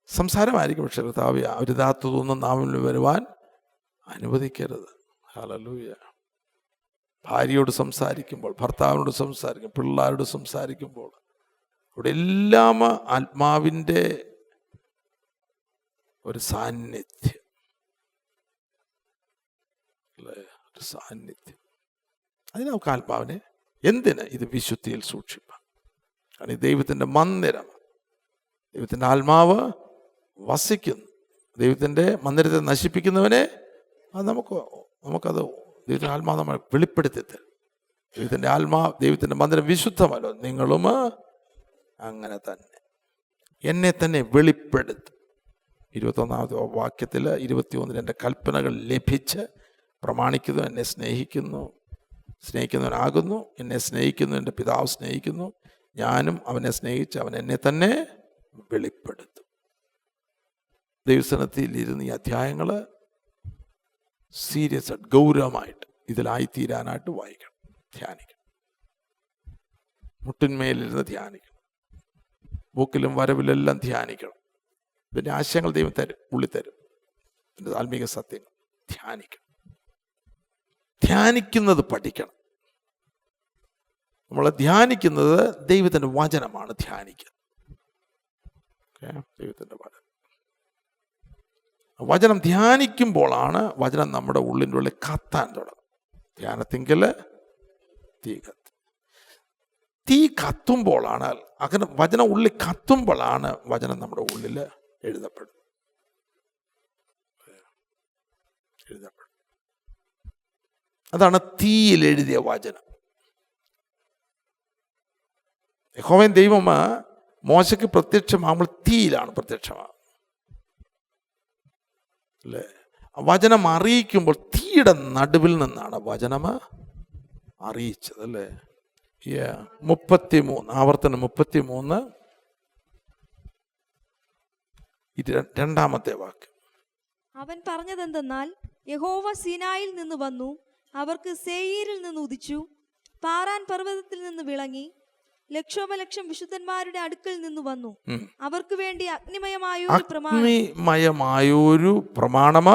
S1: സംസാരമായിരിക്കും, പക്ഷെ കർത്താവേ അരുതാത്തതൊന്നും നാവിൽ വരുവാൻ അനുവദിക്കരുത്. ഹല്ലേലൂയ. ഭാര്യയോട് സംസാരിക്കുമ്പോൾ, ഭർത്താവിനോട് സംസാരിക്കും, പിള്ളേരോട് സംസാരിക്കുമ്പോൾ, അവിടെ എല്ലാം ആത്മാവിൻ്റെ ഒരു സാന്നിധ്യം അല്ലേ, ഒരു സാന്നിധ്യം. അതിന് നമുക്ക് ആത്മാവിനെ എന്തിന് ഇത് വിശുദ്ധിയിൽ സൂക്ഷിപ്പാം. കാരണം ഈ ദൈവത്തിൻ്റെ മന്ദിരം, ദൈവത്തിൻ്റെ ആത്മാവ് വസിക്കുന്നു. ദൈവത്തിൻ്റെ മന്ദിരത്തെ നശിപ്പിക്കുന്നവനെ അത് നമുക്കത് ദൈവത്തിൻ്റെ ആത്മാവ് നമ്മൾ വെളിപ്പെടുത്തി തരും. ദൈവത്തിൻ്റെ മന്ദിരം വിശുദ്ധമല്ലോ, നിങ്ങളും അങ്ങനെ തന്നെ എന്നെ തന്നെ വെളിപ്പെടുത്തും. 21-ാമത്തെ വാക്യത്തിൽ 21 എൻ്റെ കൽപ്പനകൾ ലഭിച്ച് പ്രമാണിക്കുന്നു, എന്നെ സ്നേഹിക്കുന്നവനാകുന്നു, എന്നെ സ്നേഹിക്കുന്നു, എൻ്റെ പിതാവ് സ്നേഹിക്കുന്നു, ഞാനും അവനെ സ്നേഹിച്ച് അവൻ എന്നെ തന്നെ വെളിപ്പെടുത്തും. ദൈവസനത്തിൽ ഇരുന്ന് ഈ അധ്യായങ്ങൾ സീരിയസ് ആയിട്ട് ഗൗരവമായിട്ട് ഇതിലായിത്തീരാനായിട്ട് വായിക്കണം, ധ്യാനിക്കണം. മുട്ടിന്മേലിരുന്ന് ധ്യാനിക്കണം, ബുക്കിലും വരവിലെല്ലാം ധ്യാനിക്കണം. ഇതിൻ്റെ ആശയങ്ങൾ ദൈവം തരും, ഉള്ളി തരും. ഇതിൻ്റെ ആത്മീക സത്യങ്ങൾ ധ്യാനിക്കണം. ധ്യാനിക്കുന്നത് പഠിക്കണം. നമ്മൾ ധ്യാനിക്കുന്നത് ദൈവത്തിൻ്റെ വചനമാണ് ധ്യാനിക്കുന്നത്. ദൈവത്തിൻ്റെ വചനം ധ്യാനിക്കുമ്പോഴാണ് വചനം നമ്മുടെ ഉള്ളിൻ്റെ ഉള്ളിൽ കത്താൻ തുടങ്ങും. ധ്യാനത്തിങ്കിൽ തീ കത്തുമ്പോഴാണ്, അങ്ങനെ വചനം ഉള്ളിൽ കത്തുമ്പോഴാണ് വചനം നമ്മുടെ ഉള്ളിൽ എഴുതപ്പെടും. അതാണ് തീയിൽ എഴുതിയ വചനം. യഹോവൻ ദൈവം മോശയ്ക്ക് പ്രത്യക്ഷമാകുമ്പോൾ തീയിലാണ് പ്രത്യക്ഷമാകുന്നത് അല്ലേ. വചനം അറിയിക്കുമ്പോൾ തീയുടെ നടുവിൽ നിന്നാണ് വചനം അറിയിച്ചത് അല്ലേ. 33 ആവർത്തനം 33 2-ാമത്തെ വാക്ക്.
S2: അവൻ പറഞ്ഞതെന്തെന്നാൽ, യഹോവ സീനായിൽ നിന്ന് വന്നു, അവർക്ക് സേയീരിൽ നിന്ന് ഉദിച്ചു, പാറാൻ പർവ്വതത്തിൽ നിന്ന് വിളങ്ങി, ലക്ഷോപലക്ഷം വിശുദ്ധന്മാരുടെ അടുക്കൽ നിന്ന് വന്നു. അവർക്ക് വേണ്ടി അഗ്നിമയമായൊരു പ്രമാണം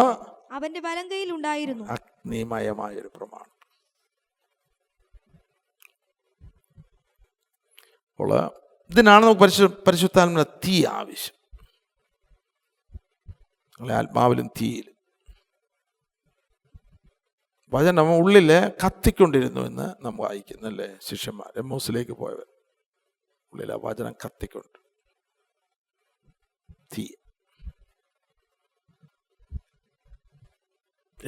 S2: അവന്റെ വലങ്കയിൽ ഉണ്ടായിരുന്നു.
S1: അഗ്നിമയമായൊരു പ്രമാണം. അപ്പോൾ ഇതിനാണ് നമുക്ക് പരിശുദ്ധാത്മാവിന്റെ തീ ആവശ്യം. ആത്മാവിലും തീയിലും വചനം ഉള്ളില് കത്തിക്കൊണ്ടിരുന്നു എന്ന് നമ്മൾ വായിക്കുന്നല്ലേ. ശിഷ്യന്മാർ എമ്മൂസിലേക്ക് പോയവർ ഉള്ളിൽ ആ വചനം കത്തിക്കൊണ്ട് തീ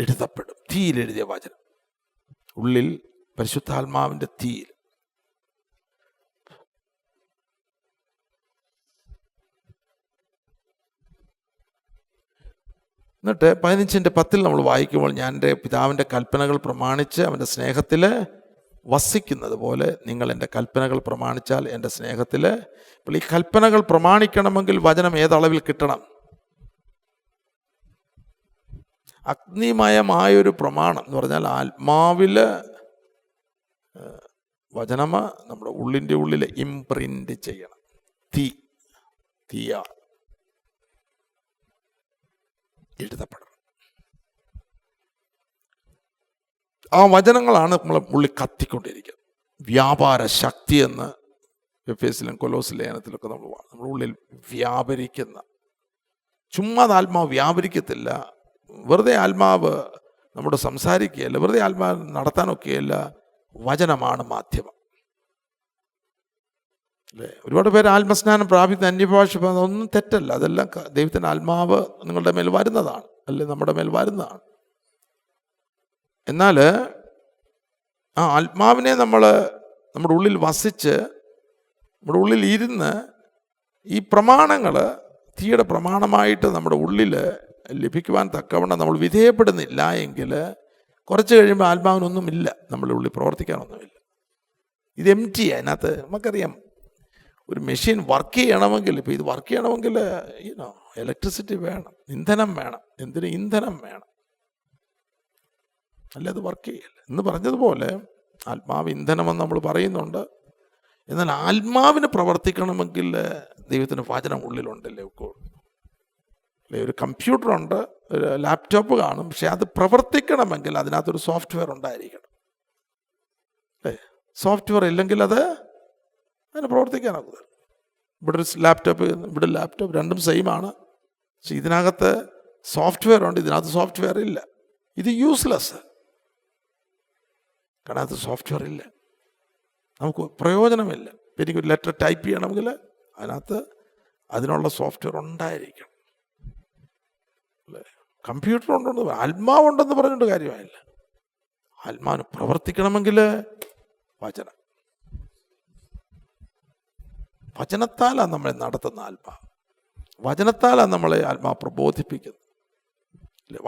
S1: എഴുതപ്പെടും. തീയിലെഴുതിയ വചനം ഉള്ളിൽ പരിശുദ്ധാത്മാവിന്റെ തീയിൽ. എന്നിട്ട് 15:10 നമ്മൾ വായിക്കുമ്പോൾ, ഞാൻ എൻ്റെ പിതാവിൻ്റെ കൽപ്പനകൾ പ്രമാണിച്ച് അവൻ്റെ സ്നേഹത്തിൽ വസിക്കുന്നത് പോലെ നിങ്ങൾ എൻ്റെ കൽപ്പനകൾ പ്രമാണിച്ചാൽ എൻ്റെ സ്നേഹത്തിൽ. അപ്പോൾ ഈ കൽപ്പനകൾ പ്രമാണിക്കണമെങ്കിൽ വചനം ഏതളവിൽ കിട്ടണം? അഗ്നിമയമായൊരു പ്രമാണം എന്ന് പറഞ്ഞാൽ ആത്മാവിൽ വചനം നമ്മുടെ ഉള്ളിൻ്റെ ഉള്ളിൽ ഇംപ്രിൻ്റ് ചെയ്യണം. തീയാ എഴുതപ്പെടണം. ആ വചനങ്ങളാണ് നമ്മളെ ഉള്ളിൽ കത്തിക്കൊണ്ടിരിക്കുന്നത്. വ്യാപാര ശക്തി എന്ന് എഫേസിലും കൊലോസ് ലേഖനത്തിലൊക്കെ നമ്മുടെ ഉള്ളിൽ വ്യാപരിക്കുന്ന, ചുമ്മാ ആത്മാവ് വ്യാപരിക്കത്തില്ല, വെറുതെ ആത്മാവ് നമ്മുടെ സംസാരിക്കുകയല്ല, വെറുതെ ആത്മാവ് നടത്താനൊക്കെയല്ല, വചനമാണ് മാധ്യമം. അല്ലേ? ഒരുപാട് പേര് ആത്മസ്നാനം പ്രാപിക്കുന്ന അന്യഭാഷ ഒന്നും തെറ്റല്ല, അതെല്ലാം ദൈവത്തിൻ്റെ ആത്മാവ് നിങ്ങളുടെ മേൽ വരുന്നതാണ്, അല്ലെ നമ്മുടെ മേൽ വരുന്നതാണ്. എന്നാൽ ആ ആത്മാവിനെ നമ്മുടെ ഉള്ളിൽ വസിച്ച് നമ്മുടെ ഉള്ളിൽ ഇരുന്ന് ഈ പ്രമാണങ്ങൾ തീയുടെ പ്രമാണമായിട്ട് നമ്മുടെ ഉള്ളിൽ ലഭിക്കുവാൻ തക്കവണ്ണം നമ്മൾ വിധേയപ്പെടുന്നില്ല എങ്കിൽ കുറച്ച് കഴിയുമ്പോൾ ആത്മാവിനൊന്നുമില്ല, നമ്മുടെ ഉള്ളിൽ പ്രവർത്തിക്കാനൊന്നുമില്ല. ഇത് എംറ്റി. അതിനകത്ത് നമുക്കറിയാം, ഒരു മെഷീൻ വർക്ക് ചെയ്യണമെങ്കിൽ, ഇപ്പോൾ ഇത് വർക്ക് ചെയ്യണമെങ്കിൽ ഇലക്ട്രിസിറ്റി വേണം, ഇന്ധനം വേണം. എന്തിന്? ഇന്ധനം വേണം, അല്ല അത് വർക്ക് ചെയ്യില്ല. എന്ന് പറഞ്ഞതുപോലെ ആത്മാവ് ഇന്ധനമെന്ന് നമ്മൾ പറയുന്നുണ്ട്. എന്നാൽ ആത്മാവിന് പ്രവർത്തിക്കണമെങ്കിൽ ദൈവത്തിന് വചനം ഉള്ളിലുണ്ടല്ലേ ഒക്കെ. അല്ലേ? ഒരു കമ്പ്യൂട്ടറുണ്ട്, ഒരു ലാപ്ടോപ്പ് കാണും, പക്ഷെ അത് പ്രവർത്തിക്കണമെങ്കിൽ അതിനകത്തൊരു സോഫ്റ്റ്വെയർ ഉണ്ടായിരിക്കണം. അല്ലേ? സോഫ്റ്റ്വെയർ ഇല്ലെങ്കിൽ അതിന് പ്രവർത്തിക്കാനാകുക. ഇവിടെ ഒരു ലാപ്ടോപ്പ്, ഇവിടെ ലാപ്ടോപ്പ്, രണ്ടും സെയിം ആണ്. പക്ഷെ ഇതിനകത്ത് സോഫ്റ്റ്വെയർ ഉണ്ട്, ഇതിനകത്ത് സോഫ്റ്റ്വെയർ ഇല്ല. ഇത് യൂസ്ലെസ്, കാരണം അത് സോഫ്റ്റ്വെയർ ഇല്ല, നമുക്ക് പ്രയോജനമില്ല. എനിക്കൊരു ലെറ്റർ ടൈപ്പ് ചെയ്യണമെങ്കിൽ അതിനുള്ള സോഫ്റ്റ്വെയർ ഉണ്ടായിരിക്കണം. അല്ലേ? കമ്പ്യൂട്ടർ ഉണ്ടെന്ന് ആത്മാവുണ്ടെന്ന് പറഞ്ഞിട്ട് കാര്യമായില്ല. ആത്മാവിന് പ്രവർത്തിക്കണമെങ്കിൽ വചനത്താലാണ് നമ്മളെ നടത്തുന്ന ആത്മാവ്, വചനത്താലാണ് നമ്മളെ ആത്മാവ് പ്രബോധിപ്പിക്കുന്നത്.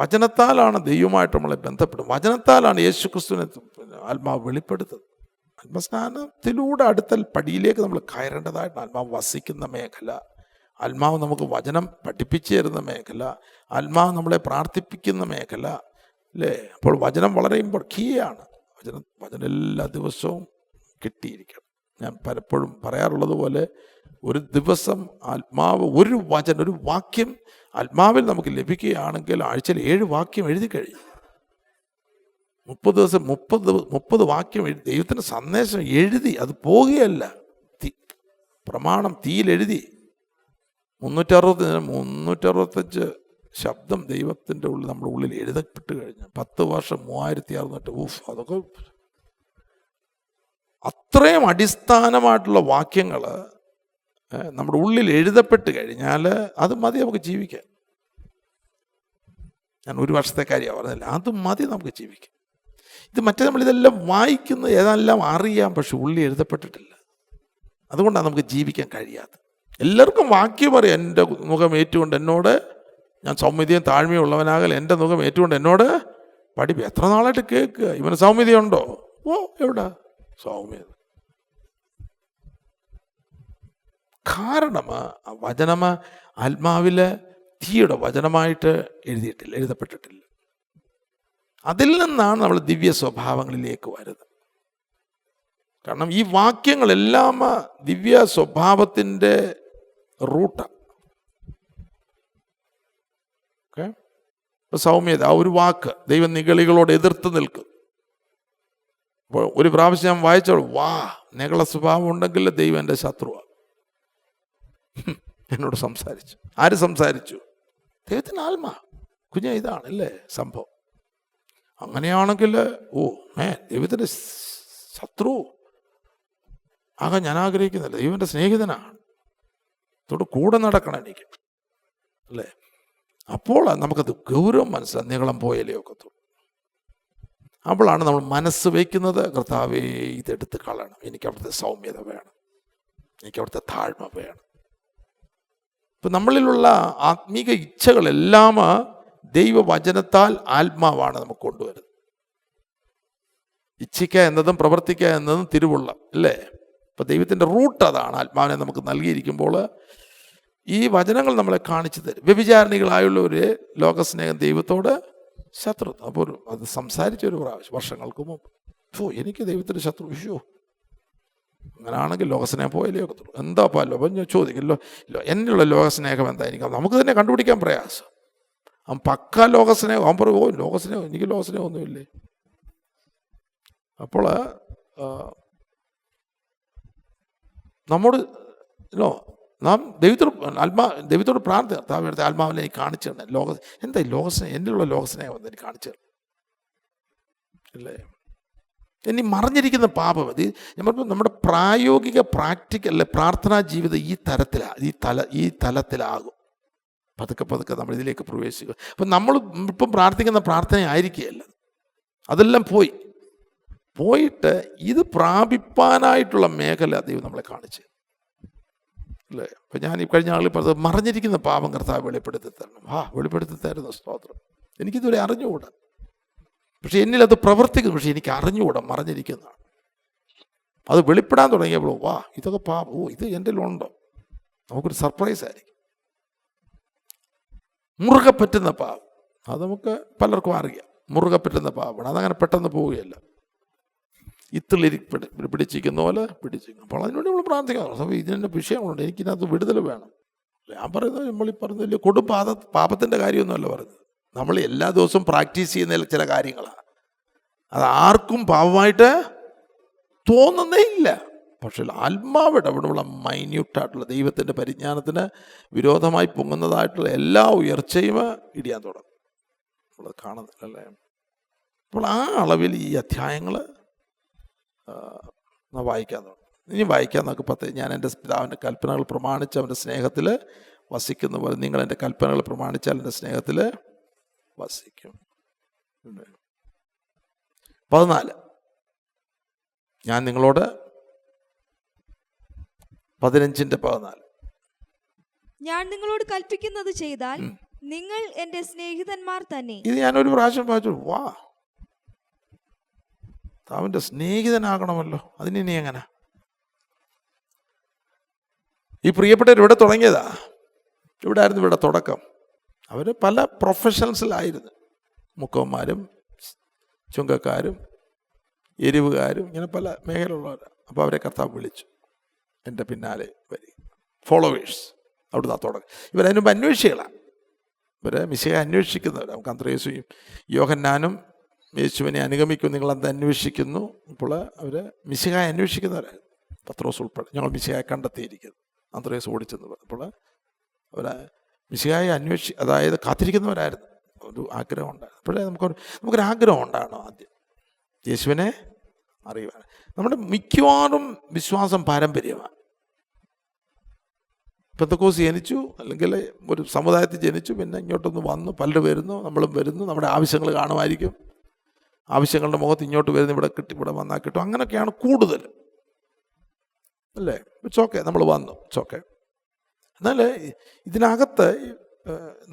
S1: വചനത്താലാണ് ദൈവമായിട്ട് നമ്മളെ ബന്ധപ്പെടും, വചനത്താലാണ് യേശുക്രിസ്തുവിനെ ആത്മാവ് വെളിപ്പെടുത്തുന്നത്. ആത്മസ്നാനത്തിലൂടെ അടുത്ത പടിയിലേക്ക് നമ്മൾ കയറേണ്ടതായിട്ട് ആത്മാവ് വസിക്കുന്ന മേഖല, ആത്മാവ് നമുക്ക് വചനം പഠിപ്പിച്ചു തരുന്ന മേഖല, ആത്മാവ് നമ്മളെ പ്രാർത്ഥിപ്പിക്കുന്ന മേഖല. അല്ലേ? അപ്പോൾ വചനം വളരെ കീയാണ്. വചനം എല്ലാ ദിവസവും കിട്ടിയിരിക്കണം. ഞാൻ പലപ്പോഴും പറയാറുള്ളത് പോലെ, ഒരു ദിവസം ആത്മാവ് ഒരു വാക്യം ആത്മാവിൽ നമുക്ക് ലഭിക്കുകയാണെങ്കിൽ ആഴ്ചയിൽ 7 വാക്യം എഴുതി കഴിയും. 30 ദിവസം 30 വാക്യം എഴുതി, ദൈവത്തിൻ്റെ സന്ദേശം എഴുതി, അത് പോകുകയല്ല, പ്രമാണം തീയിലെഴുതി 365 ശബ്ദം ദൈവത്തിൻ്റെ ഉള്ളിൽ നമ്മുടെ ഉള്ളിൽ എഴുതപ്പെട്ട് കഴിഞ്ഞു. 10 വർഷം 3600. അതൊക്കെ അത്രയും അടിസ്ഥാനമായിട്ടുള്ള വാക്യങ്ങൾ നമ്മുടെ ഉള്ളിൽ എഴുതപ്പെട്ട് കഴിഞ്ഞാൽ അത് മതി നമുക്ക് ജീവിക്കാൻ. ഞാൻ ഒരു വർഷത്തെ കാര്യമാണ് പറഞ്ഞില്ല, അത് മതി നമുക്ക് ജീവിക്കാൻ. ഇത് നമ്മളിതെല്ലാം വായിക്കുന്നത്, ഏതെല്ലാം അറിയാം, പക്ഷെ ഉള്ളിൽ എഴുതപ്പെട്ടിട്ടില്ല. അതുകൊണ്ടാണ് നമുക്ക് ജീവിക്കാൻ കഴിയാത്തത്. എല്ലാവർക്കും വാക്യം പറയാം, എൻ്റെ മുഖം ഏറ്റുകൊണ്ട് എന്നോട്, ഞാൻ സൗമ്യതയും താഴ്മയും ഉള്ളവനാകൽ, എൻ്റെ മുഖം ഏറ്റുകൊണ്ട് എന്നോട് പഠിപ്പിക്കും. എത്ര നാളായിട്ട് കേൾക്കുക, ഇവന് സൗമ്യതയുണ്ടോ? എവിടെ സൗമ്യത? കാരണം വചനം ആത്മാവില് തീയുടെ വചനമായിട്ട് എഴുതപ്പെട്ടിട്ടില്ല. അതിൽ നിന്നാണ് നമ്മൾ ദിവ്യ സ്വഭാവങ്ങളിലേക്ക് വരുന്നത്. കാരണം ഈ വാക്യങ്ങളെല്ലാം ദിവ്യ സ്വഭാവത്തിൻ്റെ റൂട്ടാണ്. ഓക്കെ, സൗമ്യത, ആ ഒരു വാക്ക് ദൈവ നിഗളികളോട് എതിർത്ത് നിൽക്കും. അപ്പോൾ ഒരു പ്രാവശ്യം ഞാൻ വായിച്ചോളൂ, നിഗള സ്വഭാവം ഉണ്ടെങ്കിൽ ദൈവം എൻ്റെ ശത്രുവാണ്. എന്നോട് സംസാരിച്ചു. ആര് സംസാരിച്ചു? ദൈവത്തിൻ്റെ ആത്മാ. ഇതാണ് അല്ലേ സംഭവം. അങ്ങനെയാണെങ്കിൽ ദൈവത്തിൻ്റെ ശത്രു ആകാൻ ഞാൻ ആഗ്രഹിക്കുന്നില്ല, ദൈവൻ്റെ സ്നേഹിതനാണ്, അതോട് കൂടെ നടക്കണം എനിക്ക്, അല്ലേ? അപ്പോൾ നമുക്കത് ഗൗരവം മനസ്സിലാകും. നീളം പോയാലേ ഒക്കത്തുള്ളൂ. അപ്പോഴാണ് നമ്മൾ മനസ്സ് വയ്ക്കുന്നത്, കർത്താവേ ഇതെടുത്ത് കളയണം, എനിക്ക് അവിടുത്തെ സൗമ്യത വേണം, എനിക്ക് അവിടുത്തെ താഴ്മ വേണം. ഇപ്പം നമ്മളിലുള്ള ആത്മീക ഇച്ഛകളെല്ലാം ദൈവവചനത്താൽ ആത്മാവാണ് നമുക്ക് കൊണ്ടുവരുന്നത്. ഇച്ഛിക്കുക എന്നതും പ്രവർത്തിക്കുക എന്നതും തിരുവുള്ള, അല്ലേ? ഇപ്പം ദൈവത്തിൻ്റെ റൂട്ട് അതാണ്. ആത്മാവിനെ നമുക്ക് നൽകിയിരിക്കുമ്പോൾ ഈ വചനങ്ങൾ നമ്മളെ കാണിച്ചു തരും. വ്യഭിചാരിണികളായുള്ളവർ ലോകസ്നേഹം, ദൈവത്തോട് ശത്രുത. അപ്പോൾ അത് സംസാരിച്ചൊരു പ്രാവശ്യം വർഷങ്ങൾക്ക് മുമ്പ്, എനിക്ക് ദൈവത്തിൻ്റെ ശത്രു, അങ്ങനെയാണെങ്കിൽ ലോകസ്നേഹം പോയാലേ ഒക്കത്തുള്ളൂ. എന്താ അപ്പം ഞാൻ ചോദിക്കല്ലോ, എന്നുള്ള ലോകസ്നേഹം എന്തായിരിക്കും? നമുക്ക് തന്നെ കണ്ടുപിടിക്കാൻ പ്രയാസം. അവൻ പക്ക ലോകസ്നേഹം, അവൻ പറയും ലോകസ്നേഹം, എനിക്ക് ലോകസ്നേഹം ഒന്നുമില്ലേ. അപ്പോൾ നമ്മോട് നാം ദൈവത്തോട് പ്രാർത്ഥന ആത്മാവിനെ എനിക്ക് കാണിച്ചു തന്നെ എന്താ ഈ ലോകസ്നേഹം, എന്നിലുള്ള ലോകസ്നേഹം എന്ന് എനിക്ക് കാണിച്ചു അല്ലേ. ഇനി മറഞ്ഞിരിക്കുന്ന പാപം അത് നമ്മുടെ പ്രായോഗിക പ്രാക്ടിക്കൽ പ്രാർത്ഥനാ ജീവിതം ഈ തലത്തിലാകും. പതുക്കെ നമ്മൾ ഇതിലേക്ക് പ്രവേശിക്കുക. അപ്പം നമ്മൾ ഇപ്പം പ്രാർത്ഥിക്കുന്ന പ്രാർത്ഥന ആയിരിക്കുകയല്ല, അതെല്ലാം പോയിട്ട് ഇത് പ്രാപിപ്പാനായിട്ടുള്ള മേഖല ദൈവം നമ്മളെ കാണിച്ചു അല്ലേ. അപ്പം ഞാൻ ഈ കഴിഞ്ഞ ആളിൽ പറഞ്ഞത് മറഞ്ഞിരിക്കുന്ന പാപം കർത്താവ് വെളിപ്പെടുത്തി തരണം. വെളിപ്പെടുത്തി തരുന്ന സ്തോത്രം. എനിക്കിതുവരെ അറിഞ്ഞുകൂടാ, പക്ഷെ എന്നിലത് പ്രവർത്തിക്കുന്നു. പക്ഷെ എനിക്ക് അറിഞ്ഞുകൂടാ മറഞ്ഞിരിക്കുന്നതാണ്. അത് വെളിപ്പെടാൻ തുടങ്ങിയപ്പോൾ ഇതൊക്കെ പാപം, ഇത് എൻ്റെ ഉണ്ടോ, നമുക്കൊരു സർപ്രൈസ് ആയിരിക്കും. മുറുകെ പറ്റുന്ന പാപം അത് നമുക്ക് പലർക്കും അറിയാം. മുറുകെ പറ്റുന്ന പാപമാണ്, അതങ്ങനെ പെട്ടെന്ന് പോവുകയല്ല. ഇത്തിളി പിടിച്ചിരിക്കുന്ന പോലെ പിടിച്ചിരിക്കും. അപ്പോൾ അതിനുവേണ്ടി നമ്മൾ പ്രാർത്ഥിക്കാം. ഇതിൻ്റെ വിഷയങ്ങളുണ്ട്, എനിക്കിതിനകത്ത് വിടുതൽ വേണം. ഞാൻ പറയുന്നത് നമ്മളീ പറഞ്ഞില്ല പാപത്തിൻ്റെ കാര്യമൊന്നുമല്ല പറയുന്നത്. നമ്മൾ എല്ലാ ദിവസവും പ്രാക്ടീസ് ചെയ്യുന്ന ചില കാര്യങ്ങളാണ്. അത് ആർക്കും പാപമായിട്ട് തോന്നുന്നേ ഇല്ല. പക്ഷേ ആത്മാവിടെ അവിടെയുള്ള മൈന്യൂട്ടായിട്ടുള്ള ദൈവത്തിൻ്റെ പരിജ്ഞാനത്തിന് വിരോധമായി പൊങ്ങുന്നതായിട്ടുള്ള എല്ലാ ഉയർച്ചയും ഇടിയാൻ തുടങ്ങും. നമ്മളത് കാണുന്നില്ലല്ലേ. അപ്പോൾ ആ അളവിൽ ഈ അധ്യായങ്ങൾ വായിക്കാൻ തുടങ്ങും. ഇനി വായിക്കാൻ നോക്ക് ഞാൻ എൻ്റെ പിതാവിൻ്റെ കൽപ്പനകൾ പ്രമാണിച്ച് അവൻ്റെ സ്നേഹത്തിൽ വസിക്കുന്ന പോലെ നിങ്ങൾ എൻ്റെ കൽപ്പനകൾ പ്രമാണിച്ചാൽ എൻ്റെ സ്നേഹത്തിൽ വസിക്കും. 14 ഞാൻ നിങ്ങളോട് 15:14
S2: ഞാൻ നിങ്ങളോട് കൽപ്പിക്കുന്നത് ചെയ്താൽ നിങ്ങൾ എൻ്റെ സ്നേഹിതന്മാർ തന്നെ.
S1: ഇത് ഞാനൊരു പ്രാവശ്യം വായിച്ചു. അവൻ്റെ സ്നേഹിതനാകണമല്ലോ, അതിനി എങ്ങനെ? ഈ പ്രിയപ്പെട്ടവർ ഇവിടെ തുടങ്ങിയതാ. ഇവിടെ ആയിരുന്നു ഇവിടെ തുടക്കം. അവർ പല പ്രൊഫഷൻസിലായിരുന്നു. മുക്കവന്മാരും ചുങ്കക്കാരും എരിവുകാരും ഇങ്ങനെ പല മേഖലയുള്ളവരാണ്. അപ്പോൾ അവരെ കർത്താവ് വിളിച്ചു, എൻ്റെ പിന്നാലെ വരി, ഫോളോവേഴ്സ്. അവിടുന്ന് തുടക്കം. ഇവരതിന് മുമ്പ് അന്വേഷികളാണ്. ഇവരെ മിശിഹയെ അന്വേഷിക്കുന്നവരാണ്. നമുക്ക് അന്ത്രേസും യോഹന്നാനും യേശുവിനെ അനുഗമിക്കും, നിങ്ങളെന്ത് അന്വേഷിക്കുന്നു. ഇപ്പോൾ അവർ മിശിഹയെ അന്വേഷിക്കുന്നവരായിരുന്നു. പത്രോസ് ഉൾപ്പെടെ ഞങ്ങൾ മിശിഹയെ കണ്ടെത്തിയിരിക്കുന്നു, അന്ത്രേസ് ഓടിച്ചെന്ന് പറഞ്ഞപ്പോൾ അവർ മിശിഹയെ അതായത് കാത്തിരിക്കുന്നവരായിരുന്നു. ഒരു ആഗ്രഹം ഉണ്ടായിരുന്നു. അപ്പോഴേ നമുക്കൊരാഗ്രഹം ഉണ്ടാകണം ആദ്യം യേശുവിനെ അറിയുവാൻ. നമ്മുടെ മിക്കവാറും വിശ്വാസം പാരമ്പര്യമാണ്. പെന്തക്കോസ്ത് ജനിച്ചു, അല്ലെങ്കിൽ ഒരു സമുദായത്തിൽ ജനിച്ചു, പിന്നെ ഇങ്ങോട്ടൊന്ന് വന്നു, പലരും വരുന്നു, നമ്മളും വരുന്നു, നമ്മുടെ ആവശ്യങ്ങൾ കാണുമായിരിക്കും. ആവശ്യങ്ങളുടെ മുഖത്ത് ഇങ്ങോട്ട് വരുന്നു, ഇവിടെ കിട്ടി, ഇവിടെ വന്നാൽ കിട്ടും, അങ്ങനെയൊക്കെയാണ് കൂടുതൽ അല്ലേ. ഇറ്റ്സ് നമ്മൾ വന്നു, ഇറ്റ്സ് എന്നാൽ ഇതിനകത്ത്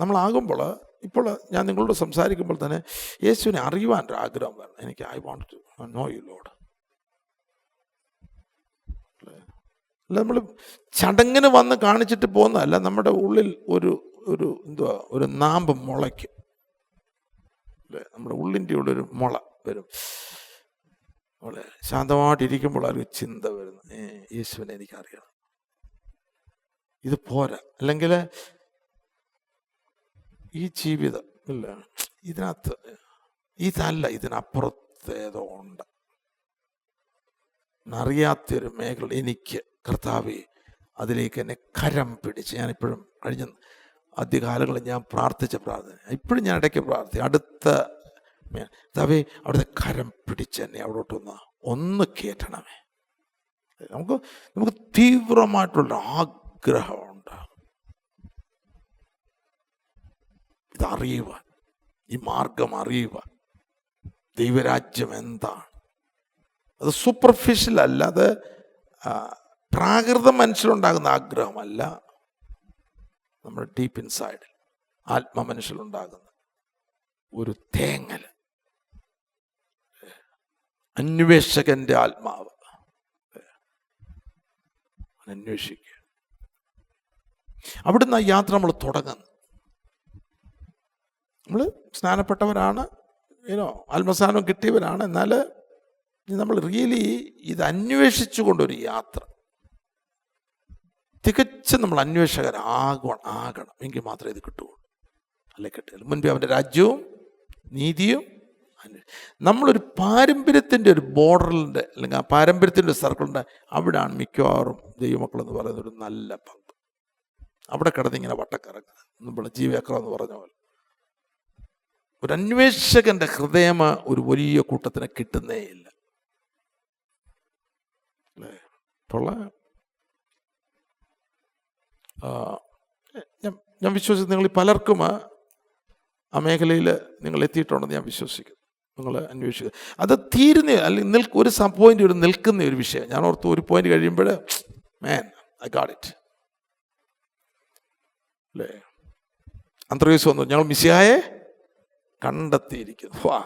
S1: നമ്മളാകുമ്പോൾ, ഇപ്പോൾ ഞാൻ നിങ്ങളോട് സംസാരിക്കുമ്പോൾ തന്നെ യേശുവിനെ അറിയുവാൻ ഒരു ആഗ്രഹം വേണം എനിക്ക്. I want to know you Lord. അല്ല നമ്മൾ ചടങ്ങിന് വന്ന് കാണിച്ചിട്ട് പോകുന്നതല്ല. നമ്മുടെ ഉള്ളിൽ ഒരു നാമ്പ് മുളയ്ക്കും അല്ലേ. നമ്മുടെ ഉള്ളിൻ്റെ ഉള്ളൊരു മുള വരും. വളരെ ശാന്തമായിട്ടിരിക്കുമ്പോൾ ഒരു ചിന്ത വരുന്നു, യേശുവിനെ എനിക്കറിയണം, ഇത് പോരാ. അല്ലെങ്കിൽ ഈ ജീവിതം ഇല്ല, ഇതിനകത്ത് ഇതല്ല, ഇതിനപ്പുറത്തേതോ ഉണ്ട്, അറിയാത്തൊരു മേഖല എനിക്ക് കർത്താവേ അതിലേക്ക് എന്നെ കരം പിടിച്ച്. ഞാനിപ്പോഴും കഴിഞ്ഞ ആദ്യകാലങ്ങളിൽ ഞാൻ പ്രാർത്ഥിച്ച പ്രാർത്ഥന, ഇപ്പോഴും ഞാൻ ഇടയ്ക്ക് പ്രാർത്ഥിക്കും, അടുത്ത കർത്താവേ അവിടുത്തെ കരം പിടിച്ച് എന്നെ അവിടോട്ടൊന്ന് കയറ്റണമേ. നമുക്ക് തീവ്രമായിട്ടുള്ള ആഗ്രഹമുണ്ടാകും ഇതറിയുവാൻ, ഈ മാർഗം അറിയുവാൻ, ദൈവരാജ്യം എന്താണ്. അത് സൂപ്പർഫിഷ്യൽ അല്ല, അത് പ്രാകൃത മനുഷ്യരുണ്ടാകുന്ന ആഗ്രഹമല്ല, നമ്മുടെ ഡീപ്പ് ഇൻസൈഡിൽ ആത്മ മനുഷ്യരുണ്ടാകുന്ന ഒരു തേങ്ങൽ, അന്വേഷകന്റെ ആത്മാവ് അന്വേഷിക്കുക. അവിടുന്ന് ആ യാത്ര നമ്മൾ തുടങ്ങുന്നു. നമ്മൾ സ്നാനപ്പെട്ടവരാണ്, ആത്മസ്നാനം കിട്ടിയവരാണ്. എന്നാൽ നമ്മൾ റിയലി ഇത് അന്വേഷിച്ചു കൊണ്ടൊരു യാത്ര, തികച്ചും നമ്മൾ ആകണം എങ്കിൽ മാത്രമേ ഇത് കിട്ടുകയുള്ളൂ. അല്ലെ കിട്ടില്ല. മുൻപേ അവൻ്റെ രാജ്യവും നീതിയും നമ്മളൊരു പാരമ്പര്യത്തിൻ്റെ ഒരു ബോർഡറിൻ്റെ അല്ലെങ്കിൽ ആ പാരമ്പര്യത്തിൻ്റെ ഒരു സർക്കിളുണ്ട്, അവിടെയാണ് മിക്കവാറും ദൈവമക്കളെന്ന് പറയുന്ന ഒരു നല്ല പങ്ക്. അവിടെ കിടന്നിങ്ങനെ വട്ടക്കറങ്ങുക, നമ്മൾ ജീവചക്രം എന്ന് പറഞ്ഞ പോലെ. ഒരു അന്വേഷകന്റെ ഹൃദയം ഒരു വലിയ കൂട്ടത്തിന് കിട്ടുന്നേ ഇല്ല. ഞാൻ വിശ്വസിക്കുന്നു നിങ്ങൾ പലർക്കും ആ മേഖലയിൽ നിങ്ങൾ എത്തിയിട്ടുണ്ടെന്ന് ഞാൻ വിശ്വസിക്കുന്നു. നിങ്ങൾ അന്വേഷിക്കുക, അത് തീരുന്ന അല്ലെങ്കിൽ ഒരു പോയിന്റ് ഒരു നിൽക്കുന്ന ഒരു വിഷയം. ഞാൻ ഓർത്ത് ഒരു പോയിന്റ് കഴിയുമ്പോൾ മാൻ ഐ ഗോട്ട് ഇറ്റ് അല്ലേ. അന്ത്രയോസ് വന്നു, ഞങ്ങൾ മിശിഹായെ കണ്ടെത്തിയിരിക്കുന്നു. വാ,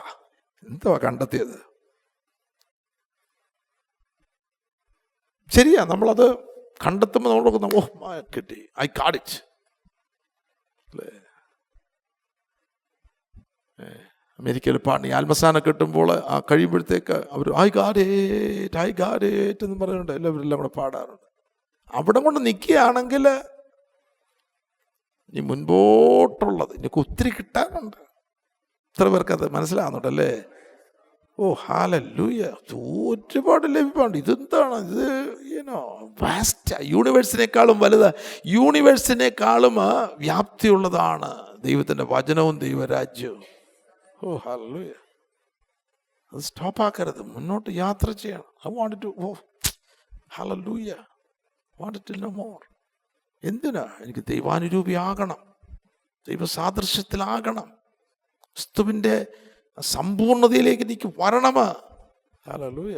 S1: എന്തുവാ കണ്ടെത്തിയത്? ശരിയാ, നമ്മളത് കണ്ടെത്തുമ്പോൾ നമ്മൾ കിട്ടി, ഐ ഗോട്ട് ഇറ്റ് അല്ലേ. അമേരിക്കയിൽ പാടി ആത്മസ്ഥാനം കിട്ടുമ്പോൾ ആ കഴിയുമ്പോഴത്തേക്ക് അവർ ഐ ഗോട്ട് ഇറ്റ് എന്ന് പറയുന്നുണ്ട്. എല്ലാവരെല്ലാം കൂടെ പാടാറുണ്ട്. അവിടെ കൊണ്ട് നിൽക്കുകയാണെങ്കിൽ ഇനി മുൻപോട്ടുള്ളത് എനിക്ക് ഒത്തിരി കിട്ടാനുണ്ട്. എത്ര പേർക്ക് അത് മനസ്സിലാകുന്നുണ്ടല്ലേ? ഓ ഹല്ലേലൂയ, ഒരുപാട് ലഭിക്കാനുണ്ട്. ഇതെന്താണ് ഇത്? വാസ്റ്റ്, യൂണിവേഴ്സിനേക്കാളും വലുത്, യൂണിവേഴ്സിനേക്കാളും വ്യാപ്തിയുള്ളതാണ് ദൈവത്തിൻ്റെ വചനവും ദൈവരാജ്യവും. ഓ ഹല്ലേലൂയ, അത് സ്റ്റോപ്പാക്കരുത്, മുന്നോട്ട് യാത്ര ചെയ്യണം. I want to hallelujah, want to know more. എന്തിനാ? എനിക്ക് ദൈവാനുരൂപിയാകണം, ദൈവസാദൃശ്യത്തിലാകണം, ക്രിസ്തുവിൻ്റെ സമ്പൂർണതയിലേക്ക് എനിക്ക് വരണം. ഹല്ലേലൂയ.